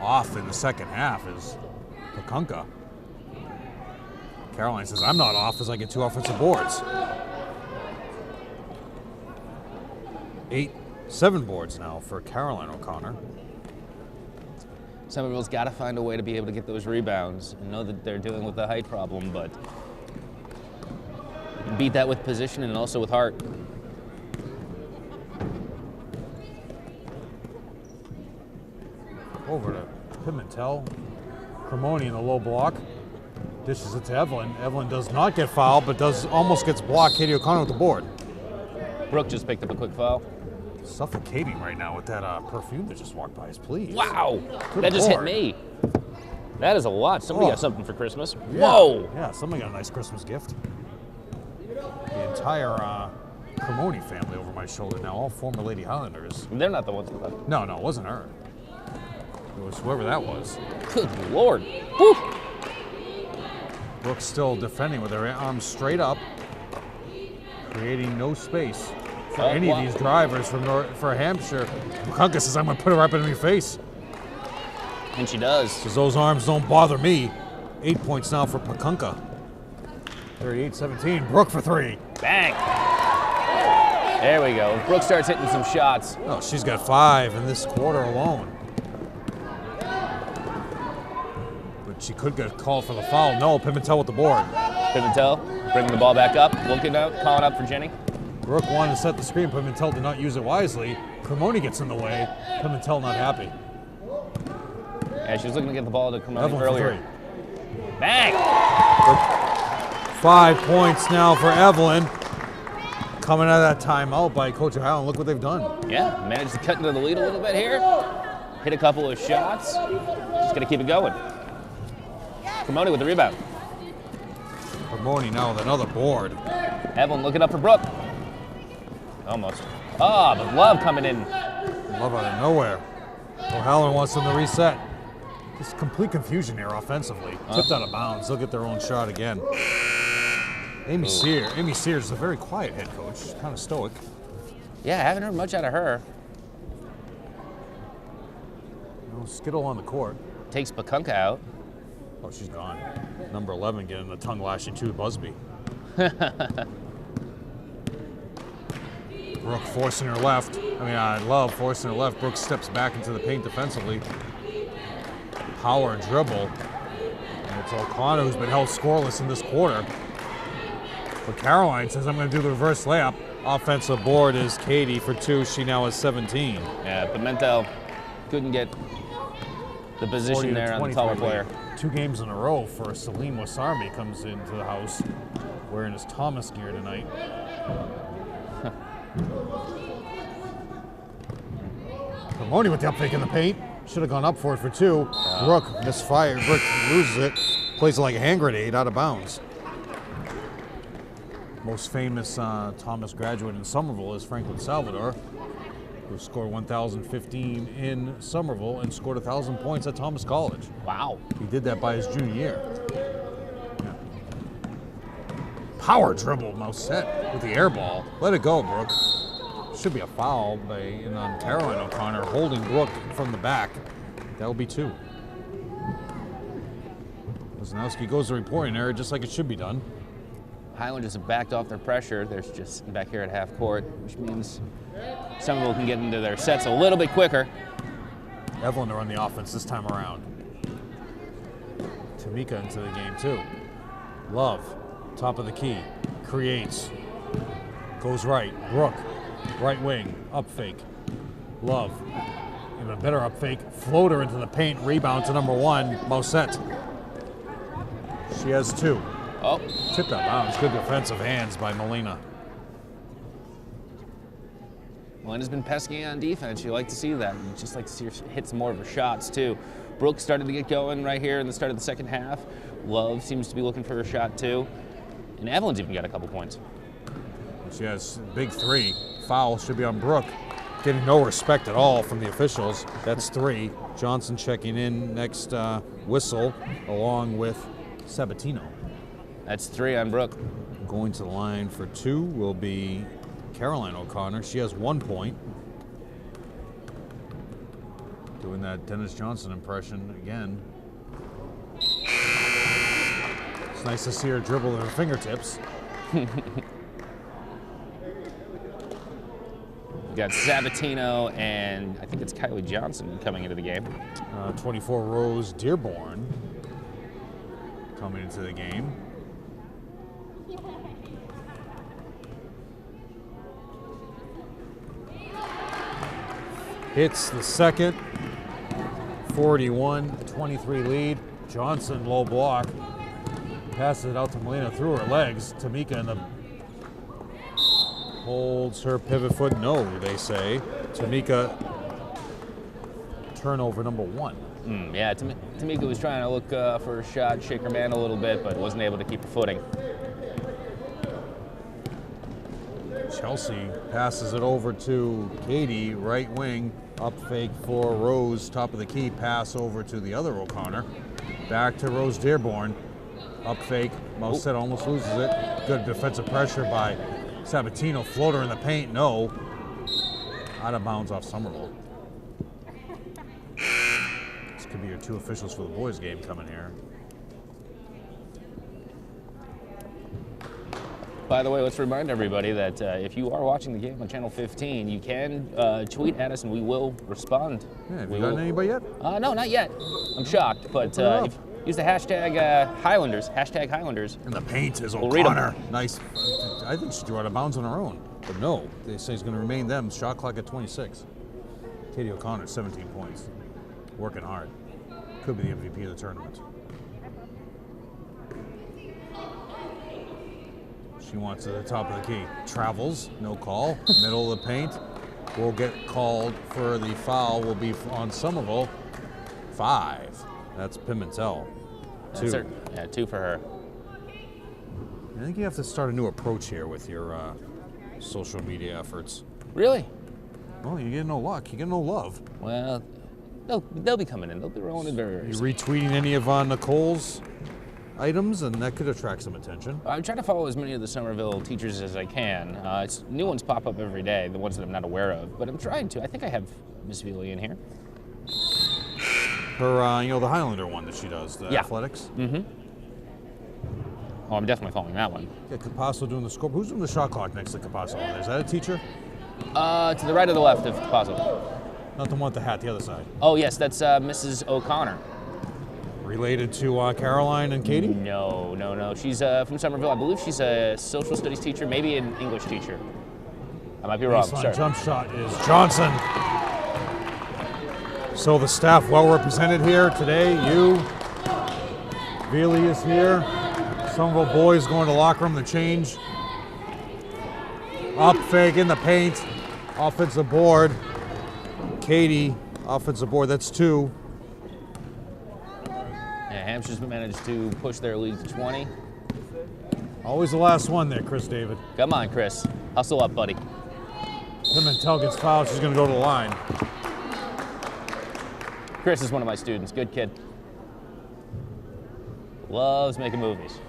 Off in the second half is Pakunka. Caroline says, I'm not off as I get 2 offensive boards. 7 boards now for Caroline O'Connor. Somerville's got to find a way to be able to get those rebounds and know that they're dealing with the height problem, but beat that with position and also with heart. Over to Pimentel. Cremoni in the low block. Dishes it to Evelyn. Evelyn does not get fouled, but almost gets blocked. Katie O'Connor with the board. Brooke just picked up a quick foul. Suffocating right now with that perfume that just walked by us, please. Wow, Good that just hit Lord. me. That is a lot. Somebody got something for Christmas. Yeah. Whoa. Yeah, somebody got a nice Christmas gift. The entire Cremoni family over my shoulder now, all former Lady Highlanders. They're not the ones with that. No, it wasn't her. It was whoever that was. Good Lord. Whew. Brooke's still defending with her arms straight up, creating no space for any of these drivers for Hampshire. Pakunka says, I'm going to put her up in your face. And she does. Says, those arms don't bother me. 8 points now for Pakunka. 38-17. Brooke for 3. Bang. There we go. Brooke starts hitting some shots. Oh, she's got 5 in this quarter alone. But she could get called for the foul. No, Pimentel with the board. Pimentel bringing the ball back up, looking out, calling up for Jenny. Brooke wanted to set the screen. Pimentel did not use it wisely. Cremoni gets in the way. Pimentel not happy. Yeah, she was looking to get the ball to Cremoni Evelyn earlier. Bang! 5 points now for Evelyn. Coming out of that timeout by Coach Highland. Look what they've done. Yeah, managed to cut into the lead a little bit here. Hit a couple of shots. Just got to keep it going. Cremoni with the rebound. Moni now with another board. Evelyn looking up for Brooke. Almost. Ah, but Love coming in. Love out of nowhere. O'Halloran wants them to reset. Just complete confusion here offensively. Tipped out of bounds. They'll get their own shot again. Amy Sears is a very quiet head coach. Kind of stoic. Yeah, I haven't heard much out of her. No skittle on the court. Takes Bakunka out. Oh, she's gone. Number 11 getting the tongue lashing to Busby. Brooke forcing her left. I Love forcing her left. Brooke steps back into the paint defensively. Power dribble. And it's O'Connor who's been held scoreless in this quarter. But Caroline says, I'm going to do the reverse layup. Offensive board is Katie for 2. She now has 17. Yeah, Pimentel couldn't get the position there on the taller player. 2 games in a row for Salim Wasarmi comes into the house wearing his Thomas gear tonight. Ramoni with the up fake in the paint. Should have gone up for it for 2. Brooke misfired. Brooke loses it. Plays it like a hand grenade out of bounds. Most famous Thomas graduate in Somerville is Franklin Salvador, who scored 1,015 in Somerville and scored 1,000 points at Thomas College. Wow. He did that by his junior year. Yeah. Power dribble, Mousset with the air ball. Let it go, Brooke. Should be a foul on Caroline O'Connor, holding Brooke from the back. That will be 2. Wisnowski goes to reporting error just like it should be done. Highlanders have backed off their pressure. They're just back here at half court, which means Somerville can get into their sets a little bit quicker. Evelyn to run the offense this time around. Tamika into the game too. Love, top of the key, creates, goes right. Brooke, right wing, up fake. Love, even a better up fake. Floater into the paint, rebound to number 1, Mousset. She has 2. Oh. Tipped out of bounds. Good defensive hands by Molina. Molina's been pesky on defense. You like to see that. You just like to see her hit some more of her shots, too. Brooke started to get going right here in the start of the second half. Love seems to be looking for her shot, too. And Evelyn's even got a couple points. She has a big 3. Foul should be on Brooke. Getting no respect at all from the officials. That's 3. Johnson checking in next whistle, along with Sabatino. That's 3 on Brooke. Going to the line for 2 will be Caroline O'Connor. She has 1 point. Doing that Dennis Johnson impression again. It's nice to see her dribble with her fingertips. You got Sabatino and I think it's Kylie Johnson coming into the game. 24 Rose Dearborn coming into the game. Hits the second, 41-23 lead. Johnson low block, passes it out to Molina through her legs. Tamika in the holds her pivot foot. No, they say. Tamika, turnover number 1. Yeah, Tamika was trying to look for a shot, shake her man a little bit, but wasn't able to keep her footing. Chelsea passes it over to Katie, right wing, up fake for Rose, top of the key, pass over to the other O'Connor. Back to Rose Dearborn, up fake, Mousset almost loses it. Good defensive pressure by Sabatino, floater in the paint, no. Out of bounds off Somerville. This could be your 2 officials for the boys game coming here. By the way, let's remind everybody that if you are watching the game on Channel 15, you can tweet at us and we will respond. Yeah, have you gotten anybody yet? No, not yet. I'm shocked, but use the hashtag Highlanders, hashtag Highlanders. And the paint is We'll read 'em. O'Connor. Nice. I think she threw out of bounds on her own. But no, they say it's going to remain them. Shot clock at 26. Katie O'Connor, 17 points. Working hard. Could be the MVP of the tournament. She wants to the top of the key. Travels, no call. Middle of the paint. Will get called for the foul. Will be on Somerville. 5. That's Pimentel. 2. Yeah, 2 for her. I think you have to start a new approach here with your social media efforts. Really? Well, you get no luck. You get no love. Well, they'll be coming in. They'll be rolling in very You soon. retweeting any of Nicole's items, and that could attract some attention. I'm trying to follow as many of the Somerville teachers as I can. New ones pop up every day, the ones that I'm not aware of, but I'm trying to. I think I have Miss Veely in here. Her, you know, the Highlander one that she does, the Yeah. athletics. Mm-hmm. Oh, I'm definitely following that one. Yeah, Capasso doing the score. Who's doing the shot clock next to Capasso? Is that a teacher? To the right or the left of Capasso? Not the one with the hat, the other side. Oh, yes, that's Mrs. O'Connor. Related to Caroline and Katie? No. She's from Somerville. I believe she's a social studies teacher, maybe an English teacher. I might be wrong. Baseline Sorry. jump shot is Johnson. So the staff well represented here today. You, Veely is here. Somerville boys going to the locker room to change. Up fake in the paint. Offensive board. Katie, offensive board. That's 2. Yeah, Hampshire's managed to push their lead to 20. Always the last one there, Chris David. Come on, Chris. Hustle up, buddy. Pimentel gets fouled. She's going to go to the line. Chris is one of my students. Good kid. Loves making movies.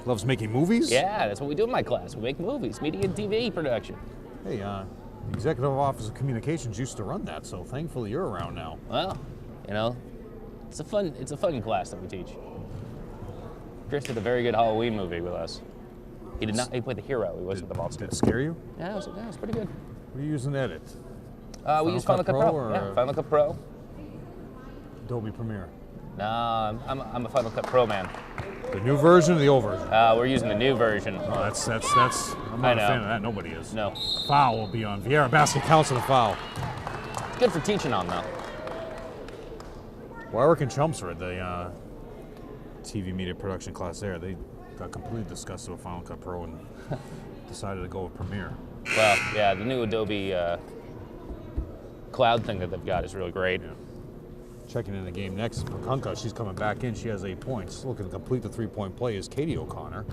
Loves making movies? Yeah, that's what we do in my class. We make movies, media and TV production. Hey, the Executive Office of Communications used to run that, so thankfully you're around now. Well, you know, it's a fun class that we teach. Chris did a very good Halloween movie with us. He did not. He played the hero. He wasn't the monster. Did it scare you? Yeah, it was pretty good. What are you using to edit? We use Final Cut Pro. or, Yeah, Final Cut Pro. Adobe Premiere? Nah, I'm a Final Cut Pro man. The new version or the old version? We're using the new version. Oh, that's. I'm not a fan of that. Nobody is. No. Foul will be on. Vieira basket counts as a foul. Good for teaching on though. Well, I work in Chelmsford, the TV media production class there. They got completely disgusted with Final Cut Pro and decided to go with Premiere. Well, yeah, the new Adobe cloud thing that they've got is really great. Yeah. Checking in the game next is Pakunka. She's coming back in. She has 8 points. Looking to complete the 3-point play is Katie O'Connor.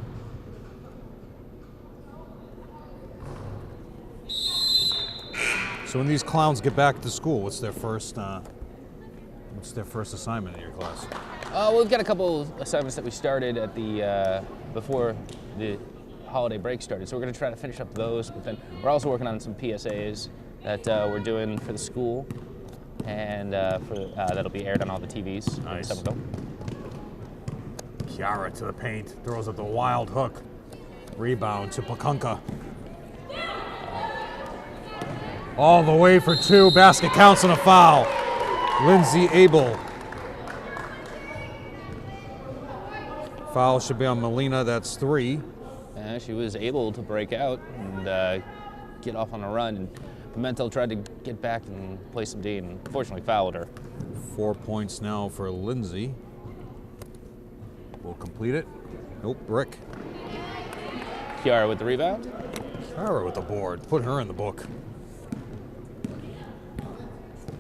So when these clowns get back to school, what's their first assignment in your class? We've got a couple of assignments that we started at the before the holiday break started, so we're going to try to finish up those. But then we're also working on some PSAs that we're doing for the school, and that'll be aired on all the TVs. Nice. In Somerville. Chiara to the paint, throws up the wild hook. Rebound to Pakunka. All the way for 2. Basket counts and a foul. Lindsay Abel. Foul should be on Melina. That's 3. She was able to break out and get off on a run. And Pimentel tried to get back and play some D, and unfortunately fouled her. 4 points now for Lindsay. Will complete it. Nope, Brick. Chiara with the rebound. Chiara with the board. Put her in the book.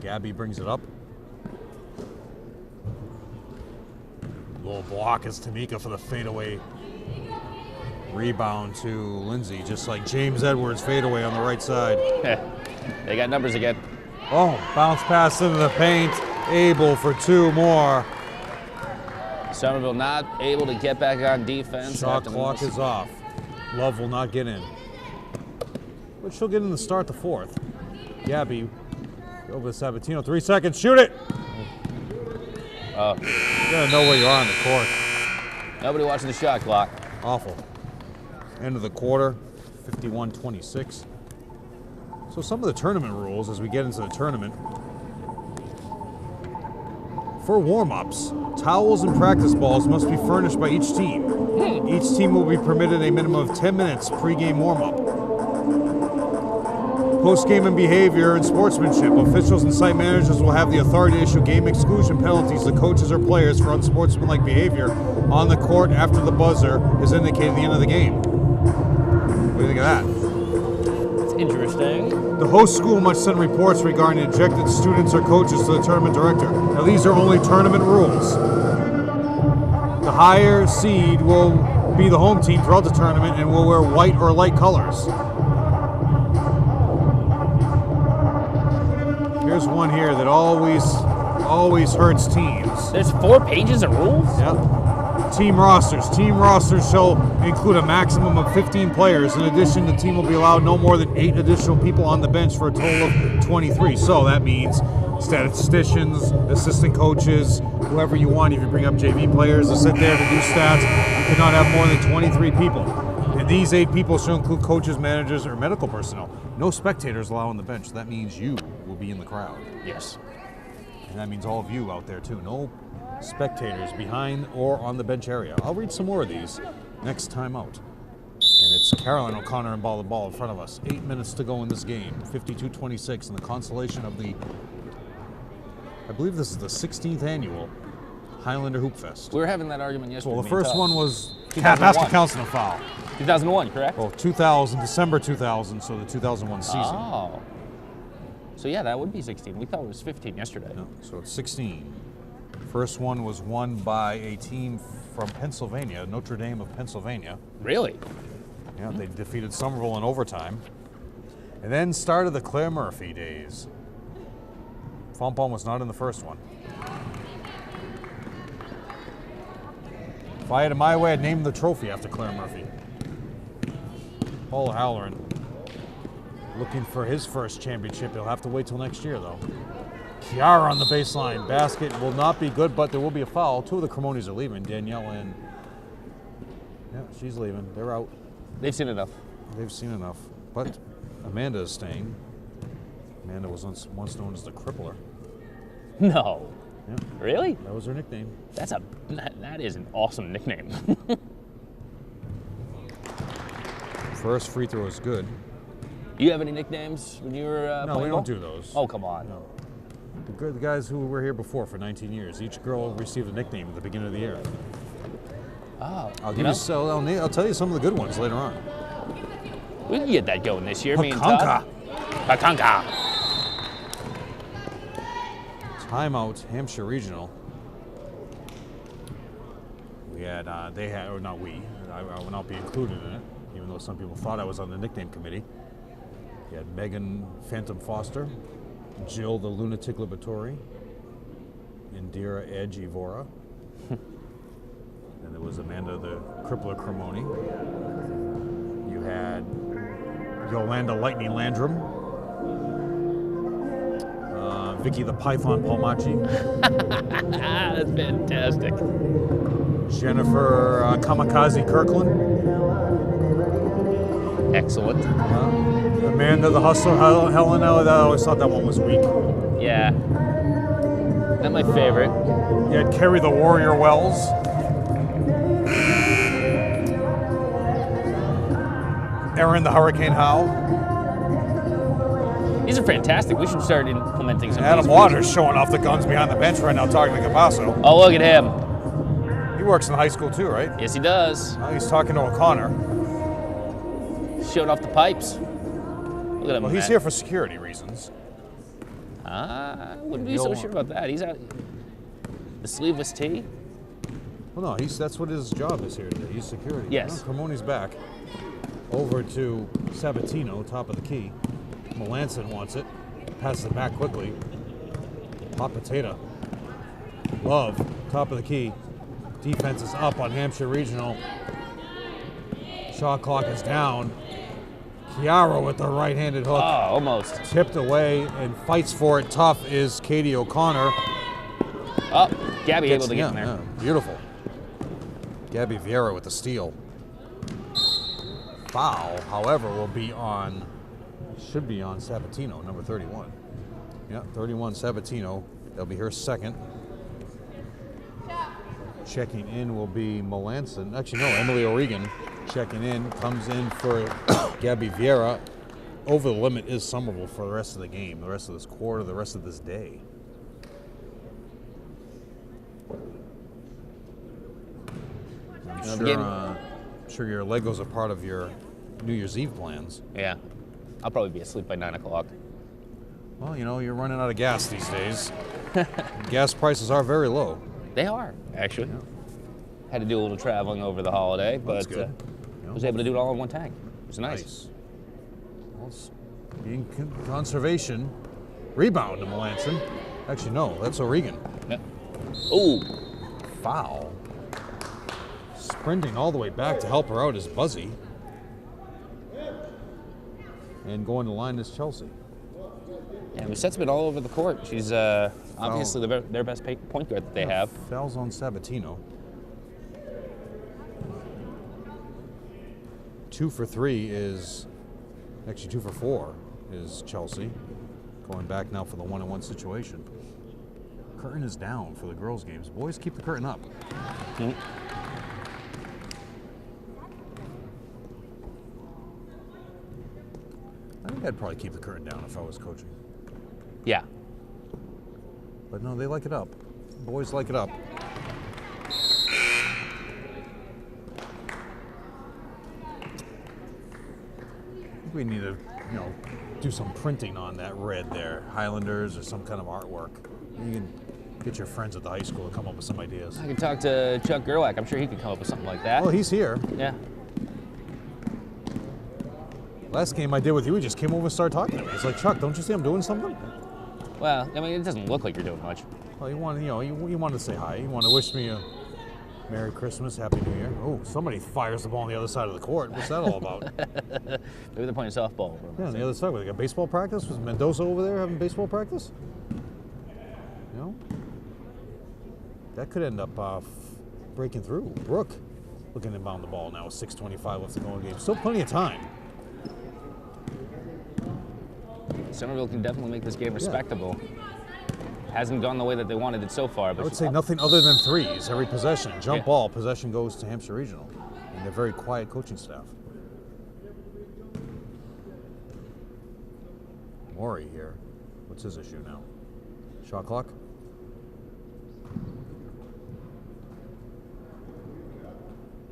Gabby brings it up. Little block is Tamika for the fadeaway. Rebound to Lindsay, just like James Edwards fadeaway on the right side. They got numbers again. Oh, bounce pass into the paint. Abel for 2 more. Somerville not able to get back on defense. Shot clock is off. Love will not get in. But she'll get in to start the 4th. Gabby over to Sabatino. 3 seconds. Shoot it. Oh. You gotta know where you are on the court. Nobody watching the shot clock. Awful. End of the quarter. 51-26. So some of the tournament rules as we get into the tournament. For warm-ups, towels and practice balls must be furnished by each team. Each team will be permitted a minimum of 10 minutes pre-game warm-up. Post-game and behavior and sportsmanship. Officials and site managers will have the authority to issue game exclusion penalties to coaches or players for unsportsmanlike behavior on the court after the buzzer is indicated at the end of the game. What do you think of that? It's interesting. The host school must send reports regarding ejected students or coaches to the tournament director. Now these are only tournament rules. The higher seed will be the home team throughout the tournament and will wear white or light colors. Here's one here that always hurts teams. There's 4 pages of rules? Yep. Team rosters. Team rosters shall include a maximum of 15 players. In addition, the team will be allowed no more than 8 additional people on the bench for a total of 23. So that means statisticians, assistant coaches, whoever you want. If you bring up JV players to sit there to do stats, you cannot have more than 23 people. And these 8 people shall include coaches, managers, or medical personnel. No spectators allowed on the bench. That means you will be in the crowd. Yes. And that means all of you out there too. No spectators behind or on the bench area. I'll read some more of these next time out. And it's Caroline O'Connor and the ball in front of us. 8 minutes to go in this game. 52-26 in the consolation of the, I believe this is the 16th annual Highlander Hoopfest. We were having that argument yesterday. Well, the first one was 2001. basket counts in a foul. 2001, correct? Well, 2000, December 2000, so the 2001 season. Oh. So yeah, that would be 16. We thought it was 15 yesterday. No, so it's 16. First one was won by a team from Pennsylvania, Notre Dame of Pennsylvania. Really? Yeah, they defeated Somerville in overtime. And then started the Claire Murphy days. Fompon was not in the first one. If I had it my way, I'd name the trophy after Claire Murphy. Paul Halloran looking for his first championship. He'll have to wait till next year, though. Chiara on the baseline. Basket will not be good, but there will be a foul. 2 of the Cremonis are leaving. Danielle and... Yeah, she's leaving. They're out. They've seen enough. They've seen enough. But Amanda is staying. Amanda was once known as the Crippler. No. Yeah, Really? that was her nickname. That is an awesome nickname. First free throw is good. You have any nicknames when you were No, playing we ball? don't do those. Oh, come on. No. The guys who were here before for 19 years, each girl received a nickname at the beginning of the year. Oh. I'll tell you some of the good ones later on. We can get that going this year. Me and Pakanka. Todd. Pakanka. Timeout, Hampshire Regional. We had, they had, or not we, I will not be included in it, even though some people thought I was on the nickname committee. We had Megan Phantom Foster, Jill the Lunatic Liberatory, Indira Edge Evora. Then there was Amanda the Crippler Cremoni. You had Yolanda Lightning Landrum. Vicky the Python Palmachi. That's fantastic. Jennifer Kamikaze Kirkland. Excellent. Amanda the Hustler Helen. I always thought that one was weak. Yeah. Not my favorite. You had Carrie the Warrior Wells. Erin the Hurricane Howe. These are fantastic. We should start implementing some of Adam these. Waters showing off the guns behind the bench right now talking to Capasso. Oh, look at him. He works in high school too, right? Yes, he does. Now he's talking to O'Connor. Showing off the pipes. Look at him. Well, he's here for security reasons. I wouldn't be so sure about that. He's out. The sleeveless tee. Well, no, that's what his job is here today. He's security. Yes. Well, Cremoni's back. Over to Sabatino, top of the key. Melanson wants it. Passes it back quickly. Hot potato. Love, top of the key. Defense is up on Hampshire Regional. Shot clock is down. Chiara with the right-handed hook. Oh, almost. Tipped away and fights for it. Tough is Katie O'Connor. Oh, Gabby able to get in there. Yeah, beautiful. Gabby Vieira with the steal. Foul, however, will be on, should be on Sabatino, number 31. Yeah, 31 Sabatino. That'll be her second. Checking in will be Melanson. Actually, no, Emily O'Regan checking in. Comes in for Gabby Vieira. Over the limit is Somerville for the rest of the game, the rest of this quarter, the rest of this day. I'm sure your Legos are part of your New Year's Eve plans. Yeah. I'll probably be asleep by 9 o'clock. Well, you know, you're running out of gas these days. Gas prices are very low. They are, actually. Had to do a little traveling over the holiday, That's but good. You know, was able to do it all in one tank. It was nice. Well, it's being conservation. Rebound to Melanson. Actually, no, that's O'Regan. Yeah. Oh, Foul. Sprinting all the way back to help her out is Buzzy. And going to line is Chelsea. yeah, Mussette's been all over the court. She's obviously their best point guard that they have. Fouls on Sabatino. 2 for 3 is, actually 2 for 4 is Chelsea. Going back now for the 1-on-1 situation. Curtain is down for the girls' games. Boys, keep the curtain up. Mm-hmm. I think I'd probably keep the curtain down if I was coaching. Yeah. But no, they like it up. Boys like it up. We need to, do some printing on that red there. Highlanders or some kind of artwork. You can get your friends at the high school to come up with some ideas. I could talk to Chuck Gerlach. I'm sure he could come up with something like that. Well, he's here. Yeah. Last game I did with you, he just came over and started talking to me. He's like, Chuck, don't you see I'm doing something? Well, I mean, it doesn't look like you're doing much. Well, you wanted to say hi. You want to wish me a Merry Christmas, Happy New Year. Oh, somebody fires the ball on the other side of the court. What's that all about? Maybe they're playing softball. Yeah, on the other side. They got baseball practice? Was Mendoza over there having baseball practice? That could end up breaking through. Brooke looking to inbound the ball now with 6:25 left to go in the game. Still plenty of time. Somerville can definitely make this game respectable. Hasn't gone the way that they wanted it so far. But I would say nothing other than threes every possession. Jump Yeah. ball, possession goes to Hampshire Regional. And they're very quiet coaching staff. Maury here. What's his issue now? Shot clock?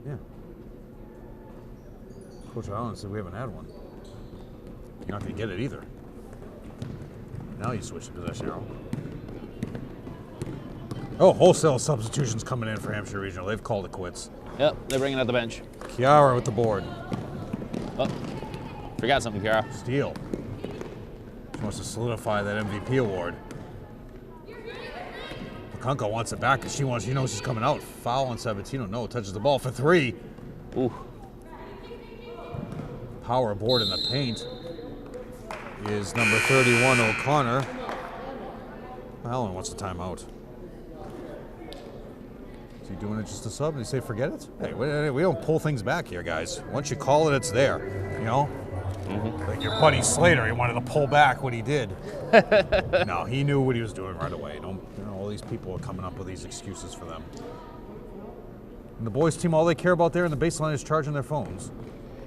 Yeah. Coach Allen said we haven't had one. You're not going to get it either. Now you switch the possession arrow. Oh, wholesale substitutions coming in for Hampshire Regional. They've called it quits. Yep, they're bringing out the bench. Chiara with the board. Oh, forgot something, Chiara. Steele. She wants to solidify that MVP award. Pakunko wants it back because she knows she's coming out. Foul on Sabatino. No, touches the ball for 3. Ooh. Power board in the paint is number 31, O'Connor. Allen wants a timeout. Is he doing it just to sub? Did he say forget it? Hey, we don't pull things back here, guys. Once you call it, it's there. Mm-hmm. Like your buddy Slater, he wanted to pull back what he did. No, he knew what he was doing right away. All these people are coming up with these excuses for them. And the boys' team, all they care about there in the baseline is charging their phones.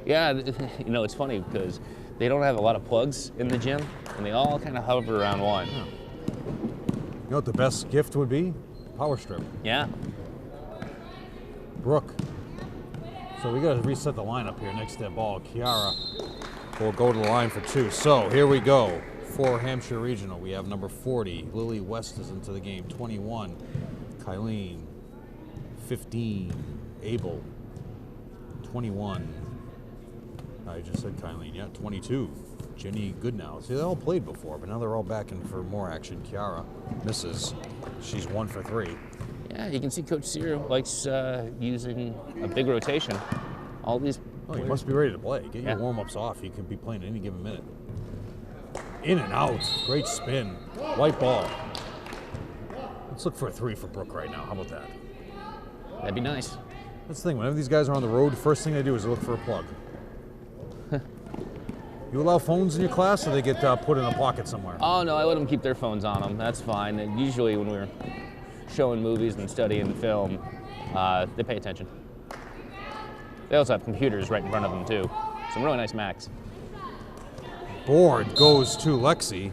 Yeah, it's funny because they don't have a lot of plugs in the gym, and they all kind of hover around one. Yeah. You know what the best gift would be? Power strip. Yeah. Brooke. So we got to reset the lineup here next to that ball. Chiara will go to the line for 2. So here we go. For Hampshire Regional, we have number 40. Lily West is into the game. 21. Kylene. 15. Abel. 21. I just said Kylene. Yeah, 22. Jenny Goodnow. See, they all played before, but now they're all back in for more action. Chiara misses. She's 1 for 3. Yeah, you can see Coach Sear likes using a big rotation. All these. Oh, you must be ready to play. Get your warm-ups off. You could be playing any given minute. In and out. Great spin. White ball. Let's look for a 3 for Brooke right now. How about that? That'd be nice. That's the thing. Whenever these guys are on the road, the first thing they do is look for a plug. You allow phones in your class, or they get put in a pocket somewhere? Oh, no, I let them keep their phones on them. That's fine. And usually when we're showing movies and studying film, they pay attention. They also have computers right in front of them, too. Some really nice Macs. Board goes to Lexi.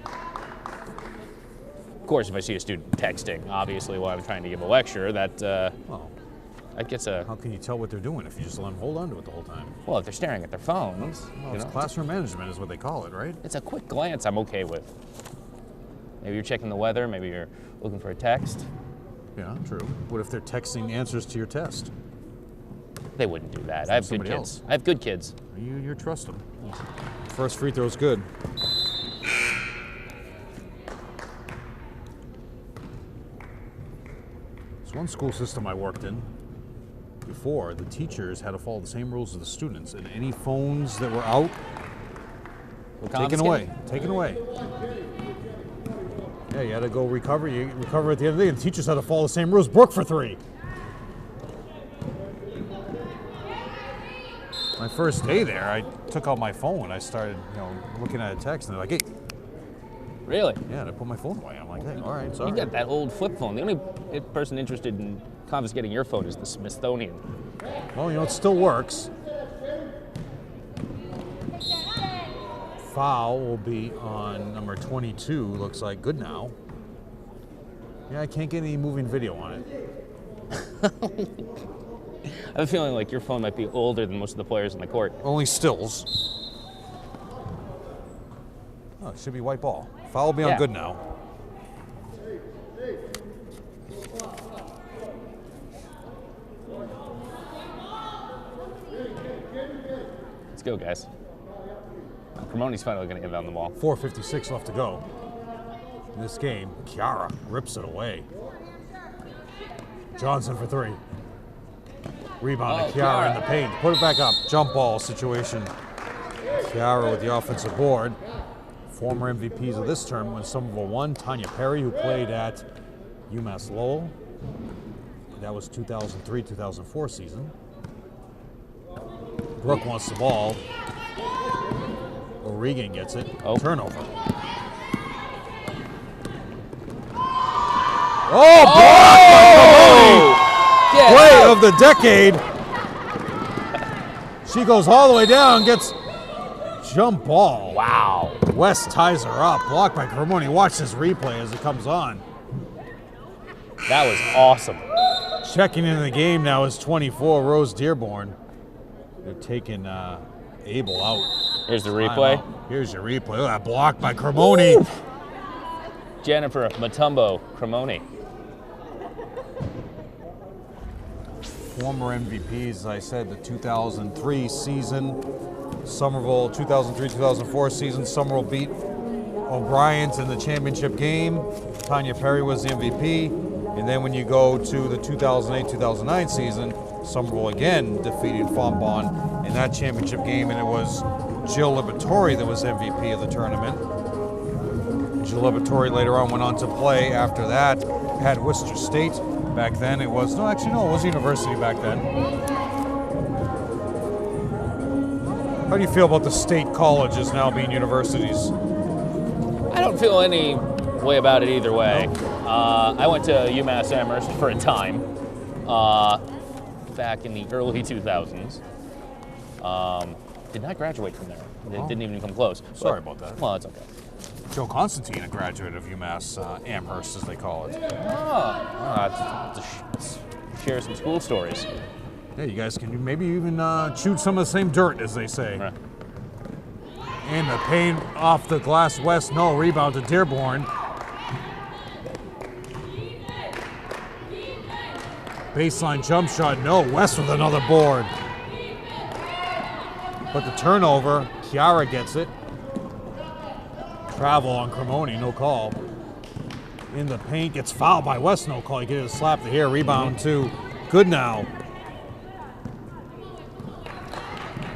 Of course, if I see a student texting, obviously, while I'm trying to give a lecture, that gets a... How can you tell what they're doing if you just let them hold on to it the whole time? Well, if they're staring at their phones... Well, it's classroom management is what they call it, right? It's a quick glance I'm okay with. Maybe you're checking the weather, maybe you're looking for a text. Yeah, true. What if they're texting answers to your test? They wouldn't do that. I have good somebody kids. else. I have good kids. You trust them. First free throw's good. There's one school system I worked in before. The teachers had to follow the same rules as the students, and any phones that were out, taken away. Taken away. Yeah, you had to go recover. You recover at the end of the day, and the teachers had to follow the same rules. Brooke for 3. My first day there, I took out my phone. I started, looking at a text, and they're like, "Hey." Really? Yeah, and I put my phone away. I'm like, "Hey, all right, sorry." You got that old flip phone. The only person interested in confiscating your phone is the Smithsonian. Well, it still works. Foul will be on number 22. Looks like good now. Yeah, I can't get any moving video on it. I have a feeling like your phone might be older than most of the players in the court. Only stills. Oh, it should be white ball. Foul will be on good now. Let's go, guys. Cremoni's finally going to get down the ball. 4:56 left to go in this game. Chiara rips it away. Johnson for 3. Rebound to Chiara in the paint. Put it back up. Jump ball situation. Chiara with the offensive board. Former MVPs of this term when Somerville won. Tanya Perry, who played at UMass Lowell. That was 2003-2004 season. Brooke wants the ball. O'Regan gets it. Turnover. Play of the decade. She goes all the way down, gets jump ball. Wow. West ties her up. Blocked by Cremoni. Watch this replay as it comes on. That was awesome. Checking into the game now is 24, Rose Dearborn. They're taking Abel out. Here's the replay. Here's your replay. Look at that block by Cremoni. Jennifer Mutombo Cremoni. Former MVPs, as I said, the 2003 season. Somerville, 2003-2004 season. Somerville beat O'Brien's in the championship game. Tanya Perry was the MVP. And then when you go to the 2008-2009 season, Somerville again defeated Fontbonne in that championship game, and it was Jill Liberatore that was MVP of the tournament. Jill Liberatore later on went on to play after that at Worcester State. Back then it was, it was university back then. How do you feel about the state colleges now being universities? I don't feel any way about it either way. I went to UMass Amherst for a time back in the early 2000s. Did not graduate from there. It didn't even come close. Sorry about that. Well, it's okay. Joe Constantine, a graduate of UMass Amherst, as they call it. Let's share some school stories. Yeah, you guys can maybe even chew some of the same dirt, as they say. Right. And the pain off the glass. West, no rebound to Dearborn. Baseline jump shot, no. West with another board. But the turnover, Chiara gets it. Travel on Cremoni, no call. In the paint, gets fouled by West, no call. You get a slap to here, rebound to Goodnow.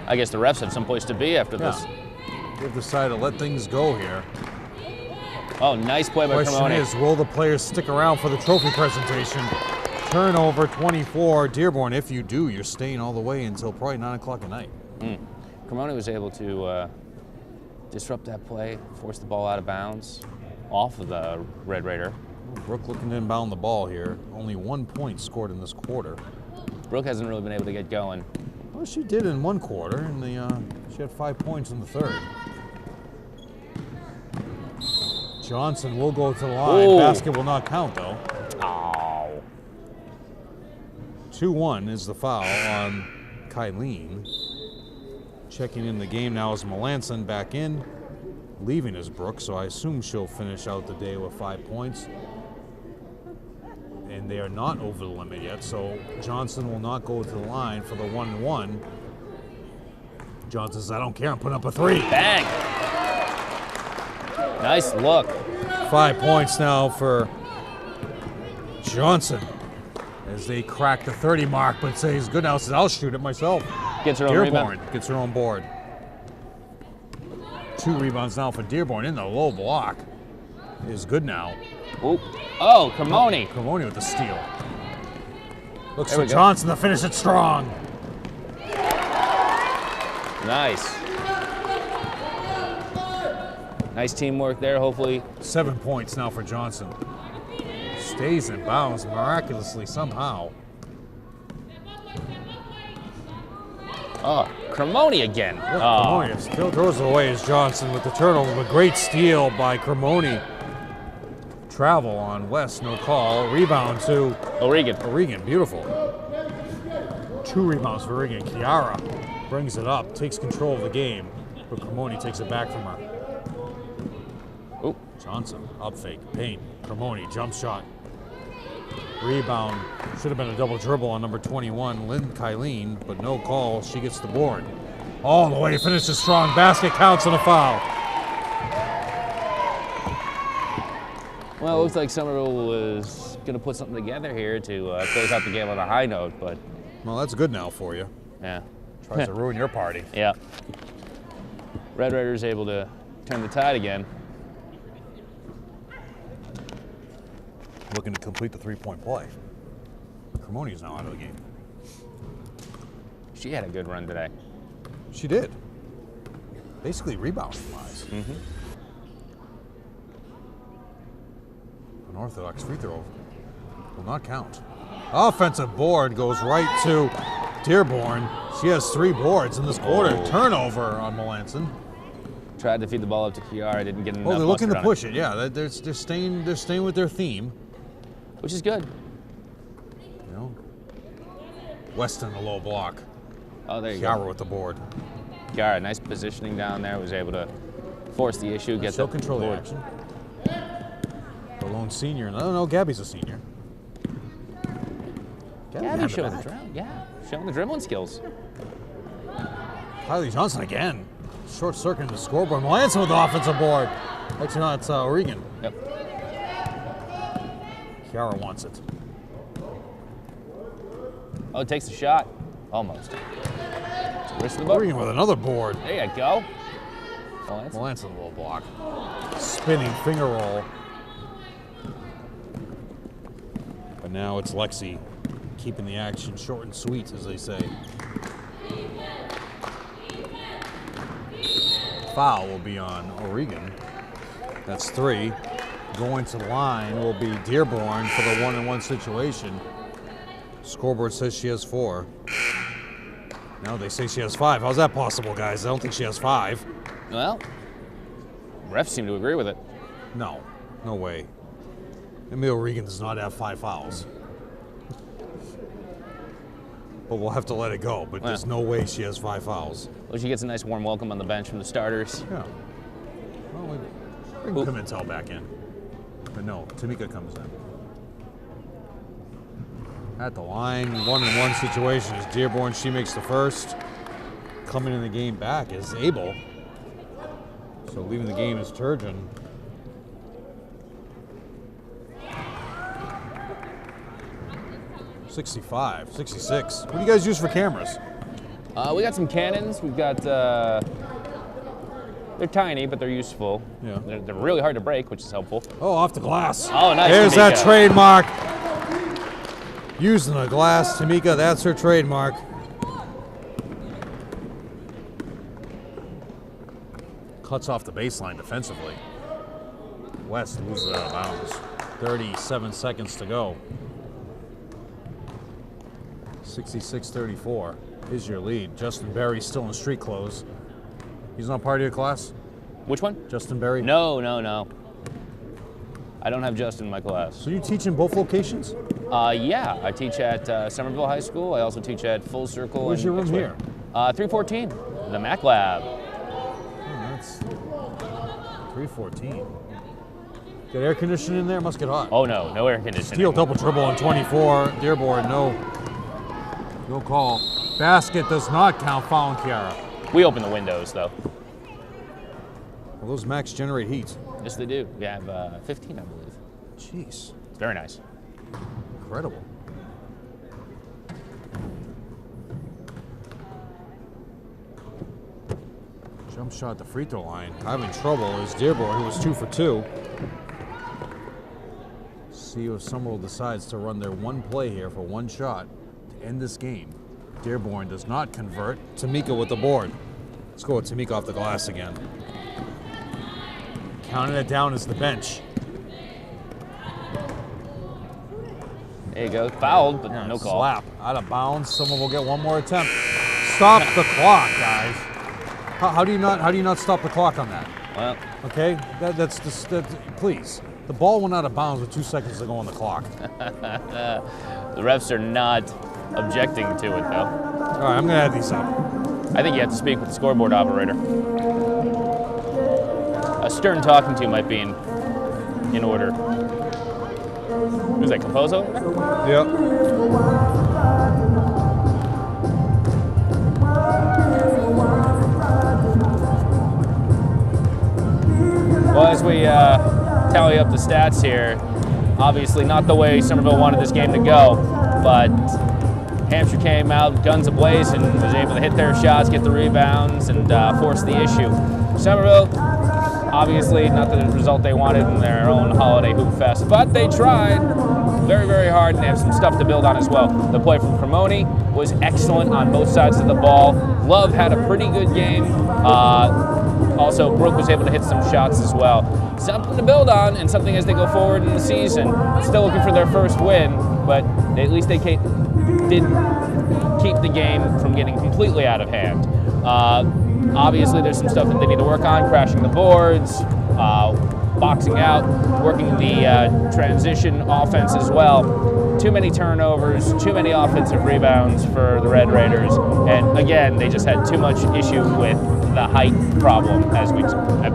I guess the refs have some place to be after this. They've decided to let things go here. Oh, nice play by Question Cremoni. is, will the players stick around for the trophy presentation? Turnover 24, Dearborn. If you do, you're staying all the way until probably 9 o'clock at night. Cremoni was able to disrupt that play, force the ball out of bounds off of the Red Raider. Brooke looking to inbound the ball here. Only 1 point scored in this quarter. Brooke hasn't really been able to get going. Well, she did in one quarter, and she had 5 points in the third. Johnson will go to the line. Basket will not count, though. 2-1 is the foul on Kylene. Checking in the game now is Melanson back in. Leaving is Brooke, so I assume she'll finish out the day with 5 points. And And they are not over the limit yet, so Johnson will not go to the line for the 1-1. Johnson says, I don't care, I'm putting up a 3. Bang! Nice look. 5 points now for Johnson as they crack the 30 mark, but says good now, says I'll shoot it myself. Gets her own Dearborn rebound. gets her own board. 2 rebounds now for Dearborn in the low block. Is good now. Oop. Oh, Cremoni. Cremoni with the steal. Looks There for we go. Johnson to finish it strong. Nice. Nice teamwork there, hopefully. 7 points now for Johnson. Stays in bounds miraculously somehow. Oh, Cremoni again. Yeah, Oh, Cremoni still throws it away as Johnson with the turnover. A great steal by Cremoni. Travel on West, no call. Rebound to O'Regan. Beautiful. 2 rebounds for O'Regan. Chiara brings it up, takes control of the game, but Cremoni takes it back from her. Oop. Johnson, up fake, Payne, Cremoni, jump shot. Rebound, should have been a double dribble on number 21, Lynn Kylene, but no call, she gets the board. All the way, finishes strong, basket counts and a foul. Well, it looks like Somerville was going to put something together here to close out the game on a high note, but Well, that's good now for you. yeah. Tries to ruin your party. Yeah. Red Raiders able to turn the tide again. Looking to complete the 3-point play. Cremoni is now out of the game. She had a good run today. She did. Basically rebounding wise. Unorthodox free throw will not count. Offensive board goes right to Dearborn. She has 3 boards in this quarter. Oh. Turnover on Melanson. Tried to feed the ball up to Chiara, didn't get enough. Oh, they're looking to mustard on push it. Yeah, they're staying with their theme. it, which is good. You know, Weston the low block. Oh, there you Chiara go. with the board. Chiara, nice positioning down there. Was able to force the issue, get Still the control the board. action. The lone senior. No, Gabby's a senior. Gabby had the showing the back. dribble. Yeah, showing the dribbling skills. Kylie Johnson again. Short circuit in the scoreboard. Melanson with the offensive board. Actually, no, it's O'Regan. Yep. Chiara wants it. Oh, takes the shot. Almost. It's the wrist of the boat. O'Regan with another board. There you go. Oh, that's Melanson a little block. Spinning finger roll. But now it's Lexi keeping the action short and sweet, as they say. Foul will be on O'Regan. That's 3. Going to the line will be Dearborn for the 1-on-1 situation. Scoreboard says she has 4. No, they say she has 5. How's that possible, guys? I don't think she has 5. well, refs seem to agree with it. No, no way. Emil O'Regan does not have 5 fouls. But we'll have to let it go. But there's no way she has 5 fouls. Well, she gets a nice warm welcome on the bench from the starters. Yeah. Well, we bring Pimentel back in. But no, Tamika comes in. At the line, 1-on-1 situation is Dearborn. She makes the first. Coming in the game back is Abel. So leaving the game is Turgeon. $65, $66. What do you guys use for cameras? We got some cannons. We've got, they're tiny, but they're useful. Yeah. They're really hard to break, which is helpful. Oh, off the glass. Oh, nice, There's that Tamika. trademark. Using the glass, Tamika, that's her trademark. Cuts off the baseline defensively. West loses it out of bounds. 37 seconds to go. 66-34 is your lead. Justin Berry still in street clothes. He's not part of your class? Which one? Justin Berry? No. I don't have Justin in my class. So you teach in both locations? Yeah, I teach at Somerville High School. I also teach at Full Circle. Where's your room here? 314, the Mac Lab. Oh, that's 314. Got air conditioning in there? Must get hot. Oh no, no air conditioning. Steal double dribble on 24. Dearborn, no call. Basket does not count. Foul on Chiara. We open the windows though. Well, those max generate heat. Yes, they do. We have 15, I believe. Jeez. Very nice. Incredible. Jump shot at the free throw line. Having trouble is Dearborn, who was 2 for 2. See if Somerville decides to run their one play here for one shot to end this game. Dearborn does not convert. Tamika with the board. Let's go with Tamika off the glass again. Counting it down is the bench. There you go. Fouled, but no call. Slap out of bounds. Someone will get one more attempt. Stop the clock, guys. How do you not stop the clock on that? Well, okay, that's please. The ball went out of bounds with 2 seconds to go on the clock. the refs are not objecting to it though. All right, I'm gonna add these up. I think you have to speak with the scoreboard operator. A stern talking to might be in order. Who's that, Composo? Yep. Well, as we tally up the stats here, obviously not the way Somerville wanted this game to go, but Hampshire came out guns ablaze and was able to hit their shots, get the rebounds, and force the issue. Somerville, obviously not the result they wanted in their own holiday hoop fest, but they tried very, very hard and they have some stuff to build on as well. The play from Cremoni was excellent on both sides of the ball. Love had a pretty good game. Also, Brooke was able to hit some shots as well. Something to build on and something as they go forward in the season. Still looking for their first win, but at least they did keep the game from getting completely out of hand. Obviously, there's some stuff that they need to work on, crashing the boards, boxing out, working the transition offense as well. Too many turnovers, too many offensive rebounds for the Red Raiders, and again, they just had too much issue with the height problem, as we have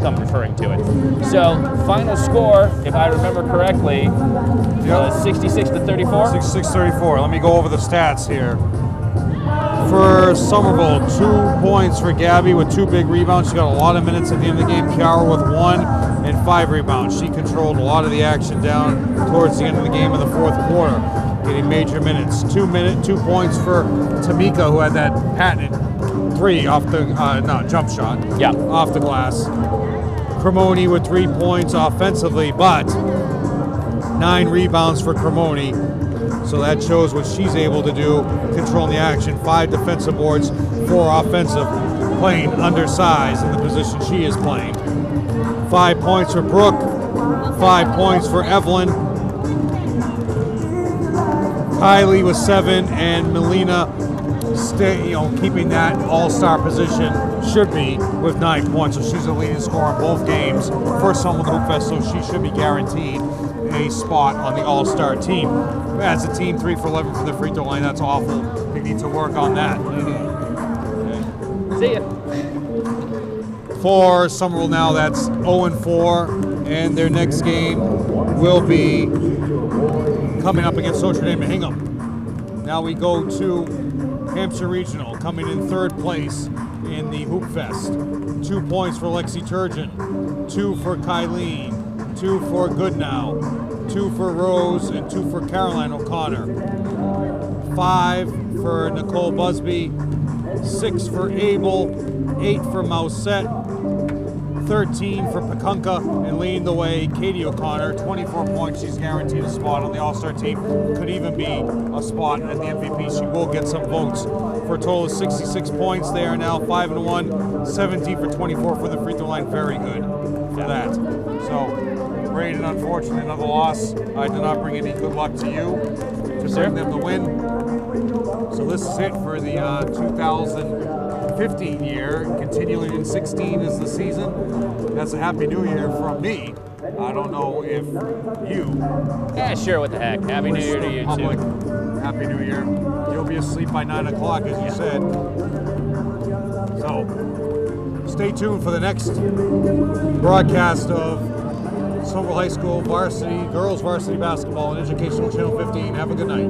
come referring to it. So, final score, if I remember correctly, was 66-34? 66-34. Let me go over the stats here. For Somerville, 2 points for Gabby with 2 big rebounds. She got a lot of minutes at the end of the game. Chiara with 1 and 5 rebounds. She controlled a lot of the action down towards the end of the game in the 4th quarter, getting major minutes. 2 points for Tamika, who had that patented 3 off the jump shot. Yeah, off the glass. Cremoni with 3 points offensively, but 9 rebounds for Cremoni. So that shows what she's able to do, controlling the action. 5 defensive boards, 4 offensive, playing undersized in the position she is playing. 5 points for Brooke, 5 points for Evelyn. Kylie with 7, and Melina keeping that all-star position, should be, with 9 points. So she's the leading scorer in both games for Somerville Hoopfest, so she should be guaranteed a spot on the all-star team. As a team, 3 for 11 from the free throw line. That's awful. They need to work on that. See ya. For Somerville now, that's 0-4, and their next game will be coming up against Notre Dame and Hingham. Now we go to Hampshire Regional, coming in 3rd place in the Hoop Fest. 2 points for Lexi Turgeon, 2 for Kylene, 2 for Goodnow, 2 for Rose, and 2 for Caroline O'Connor. 5 for Nicole Busby, 6 for Abel, 8 for Mousette, 13 for Pakunka, and leading the way, Katie O'Connor, 24 points. She's guaranteed a spot on the All-Star team. Could even be a spot at the MVP. She will get some votes. For a total of 66 points, they are now 5-1, 17 for 24 for the free throw line. Very good for that. So, Braden, unfortunately, another loss. I did not bring any good luck to you to bring them the win. So this is it for the 2015 year. Continuing in 16 is the season. That's a Happy New Year from me. I don't know if you. Yeah, sure, what the heck. Happy New Year to you, too. Happy New Year. You'll be asleep by 9 o'clock, as you said. So, stay tuned for the next broadcast of Somerville High School varsity, girls varsity basketball on Educational Channel 15. Have a good night.